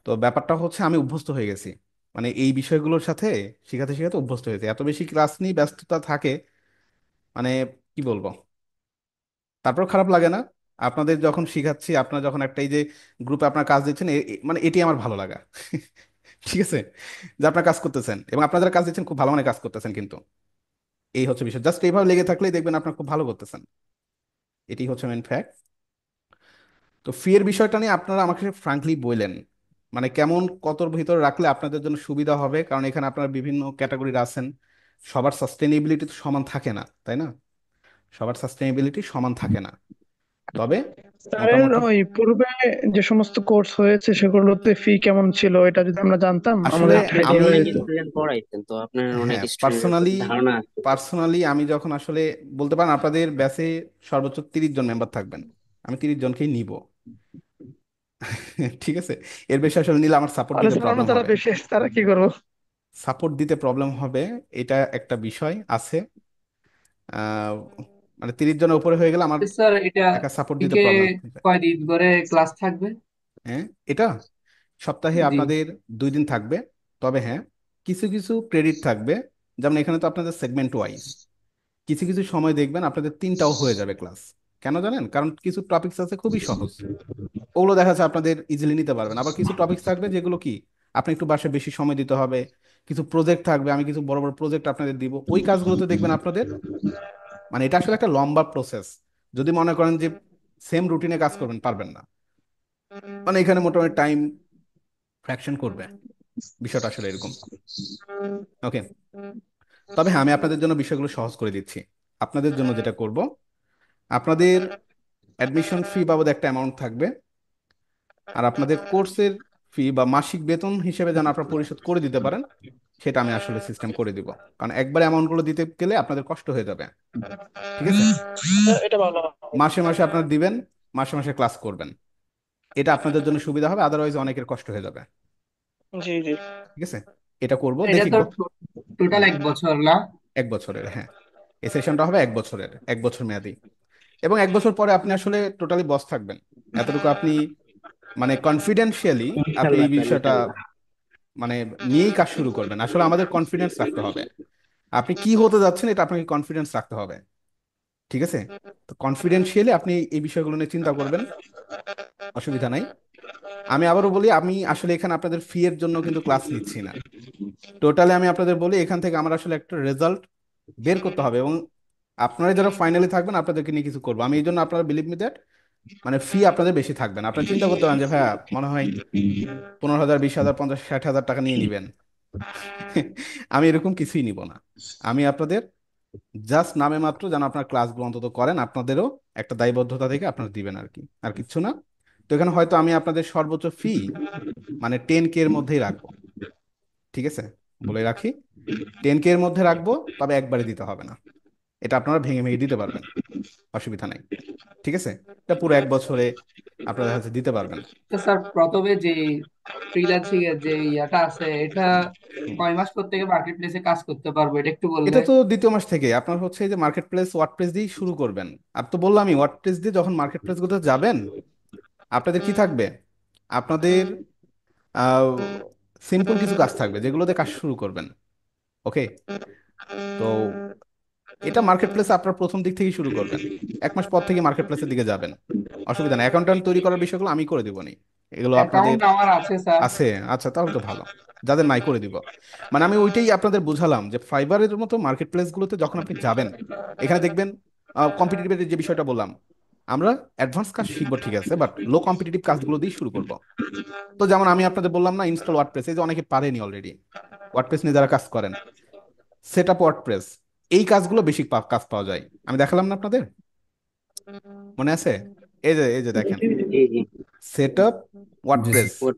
তো ব্যাপারটা হচ্ছে আমি অভ্যস্ত হয়ে গেছি, মানে এই বিষয়গুলোর সাথে শিখাতে শিখাতে অভ্যস্ত হয়েছে, এত বেশি ক্লাস নিয়ে ব্যস্ততা থাকে, মানে কি বলবো। তারপর খারাপ লাগে না আপনাদের যখন শিখাচ্ছি, আপনারা যখন একটা এই যে গ্রুপে আপনার কাজ দিচ্ছেন, মানে এটি আমার ভালো লাগা। ঠিক আছে, যে আপনার কাজ করতেছেন এবং আপনারা যারা কাজ দিচ্ছেন খুব ভালো মানে কাজ করতেছেন, কিন্তু এই হচ্ছে বিষয়, জাস্ট এইভাবে লেগে থাকলেই দেখবেন আপনার খুব ভালো করতেছেন। এটি হচ্ছে মেন ফ্যাক্ট। তো ফি এর বিষয়টা নিয়ে আপনারা আমাকে ফ্রাঙ্কলি বললেন, মানে কেমন কতর ভিতরে রাখলে আপনাদের জন্য সুবিধা হবে, কারণ এখানে আপনারা বিভিন্ন ক্যাটাগরির আছেন, সবার সাস্টেনেবিলিটি তো সমান থাকে না, তাই না? সবার সাস্টেনেবিলিটি সমান থাকে না, তবে স্যারের মোটামুটি ওই পূর্বে যে সমস্ত কোর্স হয়েছে সেগুলোতে ফি কেমন ছিল, এটা যদি আমরা জানতাম আসলে আমাদের আপনি একটু তো ভালো আমি অনেক হতো। স্টুডেন্ট পড়াইছেন, তো আপনার অনেক হ্যাঁ, স্টুডেন্টের ধারণা আছে। পার্সোনালি আমি যখন আসলে বলতে পারেন আপনাদের ব্যাচে সর্বোচ্চ 30 জন মেম্বার থাকবেন, আমি 30 জনকেই নিব। ঠিক আছে, এর বেশি আসলে নিলে আমার সাপোর্ট তাহলে দিতে স্যার প্রবলেম যারা হবে। বেশি আছে তারা কি করবো? সাপোর্ট দিতে প্রবলেম হবে, এটা একটা বিষয় আছে। আহ, মানে 30 জনের উপরে হয়ে গেলে আমার স্যার এটা একা সাপোর্ট দিতে থেকে প্রবলেম। কয়দিন করে ক্লাস থাকবে? হ্যাঁ, এটা সপ্তাহে জি। আপনাদের 2 দিন থাকবে। তবে হ্যাঁ, কিছু কিছু ক্রেডিট থাকবে, যেমন এখানে তো আপনাদের সেগমেন্ট ওয়াইজ কিছু কিছু সময় দেখবেন আপনাদের 3টাও হয়ে যাবে ক্লাস। কেন জানেন? কারণ কিছু টপিকস আছে খুবই সহজ, ওগুলো দেখা যাচ্ছে আপনাদের ইজিলি নিতে পারবেন। আবার কিছু টপিকস থাকবে যেগুলো কি আপনি একটু বাসায় বেশি সময় দিতে হবে। কিছু প্রজেক্ট থাকবে, আমি কিছু বড় বড় প্রজেক্ট আপনাদের দিব, ওই কাজগুলোতে দেখবেন আপনাদের মানে এটা আসলে একটা লম্বা প্রসেস। যদি মনে করেন যে সেম রুটিনে কাজ করবেন, পারবেন না। মানে এখানে মোটামুটি টাইম ফ্র্যাকশন করবে, বিষয়টা আসলে এরকম। ওকে। তবে হ্যাঁ, আমি আপনাদের জন্য বিষয়গুলো সহজ করে দিচ্ছি। আপনাদের জন্য যেটা করব, আপনাদের অ্যাডমিশন ফি বাবদ একটা অ্যামাউন্ট থাকবে, আর আপনাদের কোর্সের ফি বা মাসিক বেতন হিসেবে যেন আপনারা পরিশোধ করে দিতে পারেন, সেটা আমি আসলে সিস্টেম করে দিব। কারণ একবার অ্যামাউন্টগুলো দিতে গেলে আপনাদের কষ্ট হয়ে যাবে। ঠিক আছে, এটা ভালো হবে। মাসে মাসে আপনারা দিবেন, মাসে মাসে ক্লাস করবেন, এটা আপনাদের জন্য সুবিধা হবে, আদারওয়াইজ অনেকের কষ্ট হয়ে যাবে। জি জি। ঠিক আছে, এটা করব এটা দেখি তো টোটাল 1 বছর না? 1 বছরের, হ্যাঁ। এই সেশনটা হবে 1 বছরের, 1 বছর মেয়াদি। এবং 1 বছর পরে আপনি আসলে টোটালি বস থাকবেন, এতটুকু আপনি মানে কনফিডেন্সিয়ালি আপনি ইনশাল্লাহ এই স্যার, বিষয়টা ইনশাল্লাহ। মানে নিয়েই কাজ শুরু করবেন। আসলে আমাদের কনফিডেন্স রাখতে হবে, আপনি কি হতে যাচ্ছেন এটা আপনাকে কনফিডেন্স রাখতে হবে। ঠিক আছে? তো কনফিডেন্সিয়ালি আপনি এই বিষয়গুলো নিয়ে চিন্তা করবেন, অসুবিধা নাই। আমি আবারও বলি, আমি আসলে এখানে আপনাদের ফি এর জন্য কিন্তু ক্লাস নিচ্ছি না। টোটালি আমি আপনাদের বলি, এখান থেকে আমার আসলে একটা রেজাল্ট বের করতে হবে, এবং আপনারা যারা ফাইনালি থাকবেন আপনাদেরকে নিয়ে কিছু করবো আমি। এই জন্য আপনারা বিলিভ মি দ্যাট মানে ফি আপনাদের বেশি থাকবেন। আপনারা চিন্তা করতে পারেন যে ভাইয়া মনে হয় 15,000, 20,000, 50, 60,000 টাকা নিয়ে নিবেন। আমি এরকম কিছুই নিব না। আমি আপনাদের জাস্ট নামে মাত্র যেন আপনার ক্লাসগুলো অন্তত করেন, আপনাদেরও একটা দায়বদ্ধতা থেকে আপনারা দিবেন আর কি, আর কিচ্ছু না। তো এখানে হয়তো আমি আপনাদের সর্বোচ্চ ফি মানে 10K এর মধ্যেই রাখবো। ঠিক আছে? বলে রাখি, 10K এর মধ্যে রাখবো, তবে একবারে দিতে হবে না, এটা আপনারা ভেঙে ভেঙে দিতে পারবেন, অসুবিধা নাই। ঠিক আছে? এটা পুরো 1 বছরে আপনারা হচ্ছে দিতে পারবেন। তো স্যার, প্রথমে যে ফ্রিল্যান্সিং এর যে ইয়াটা আছে, এটা হুম। কয় মাস পর থেকে মার্কেট প্লেসে কাজ করতে পারবো, এটা একটু বললে। এটা তো দ্বিতীয় মাস থেকে আপনার হচ্ছে এই যে মার্কেট প্লেস ওয়ার্ডপ্রেস দিয়ে শুরু করবেন। আর তো বললামই, ওয়ার্ডপ্রেস দিয়ে যখন মার্কেট প্লেস গুলোতে যাবেন, আপনাদের কি থাকবে, আপনাদের সিম্পল কিছু কাজ থাকবে যেগুলোতে কাজ শুরু করবেন। ওকে? তো এটা মার্কেট প্লেস আপনার প্রথম দিক থেকেই শুরু করবেন, 1 মাস পর থেকে মার্কেট প্লেসের দিকে যাবেন, অসুবিধা নেই। অ্যাকাউন্টেন্ট তৈরি করার বিষয়গুলো আমি করে দিব নি, এগুলো আপনাদের অ্যাকাউন্ট আমার আছে স্যার। আছে। আচ্ছা, তাহলে তো ভালো, যাদের নাই করে দিব। মানে আমি ওইটাই আপনাদের বুঝালাম যে ফাইবারের মতো মার্কেট প্লেসগুলোতে যখন আপনি যাবেন, এখানে দেখবেন কম্পিটিটিভের যে বিষয়টা বললাম, আমরা অ্যাডভান্স কাজ শিখবো ঠিক আছে, বাট লো কম্পিটিটিভ কাজগুলো দিয়ে শুরু করব। তো যেমন আমি আপনাদের বললাম না, ইনস্টল ওয়ার্ডপ্রেস, এই যে অনেকে পারেনি অলরেডি, ওয়ার্ডপ্রেস নিয়ে যারা কাজ করেন, সেট আপ ওয়ার্ডপ্রেস, এই কাজগুলো বেশি কাজ পাওয়া যায়। আমি দেখালাম না আপনাদের, মনে আছে? এই যে দেখেন, জি জি। সেট আপ জি ওয়ার্ডপ্রেস, স্যার।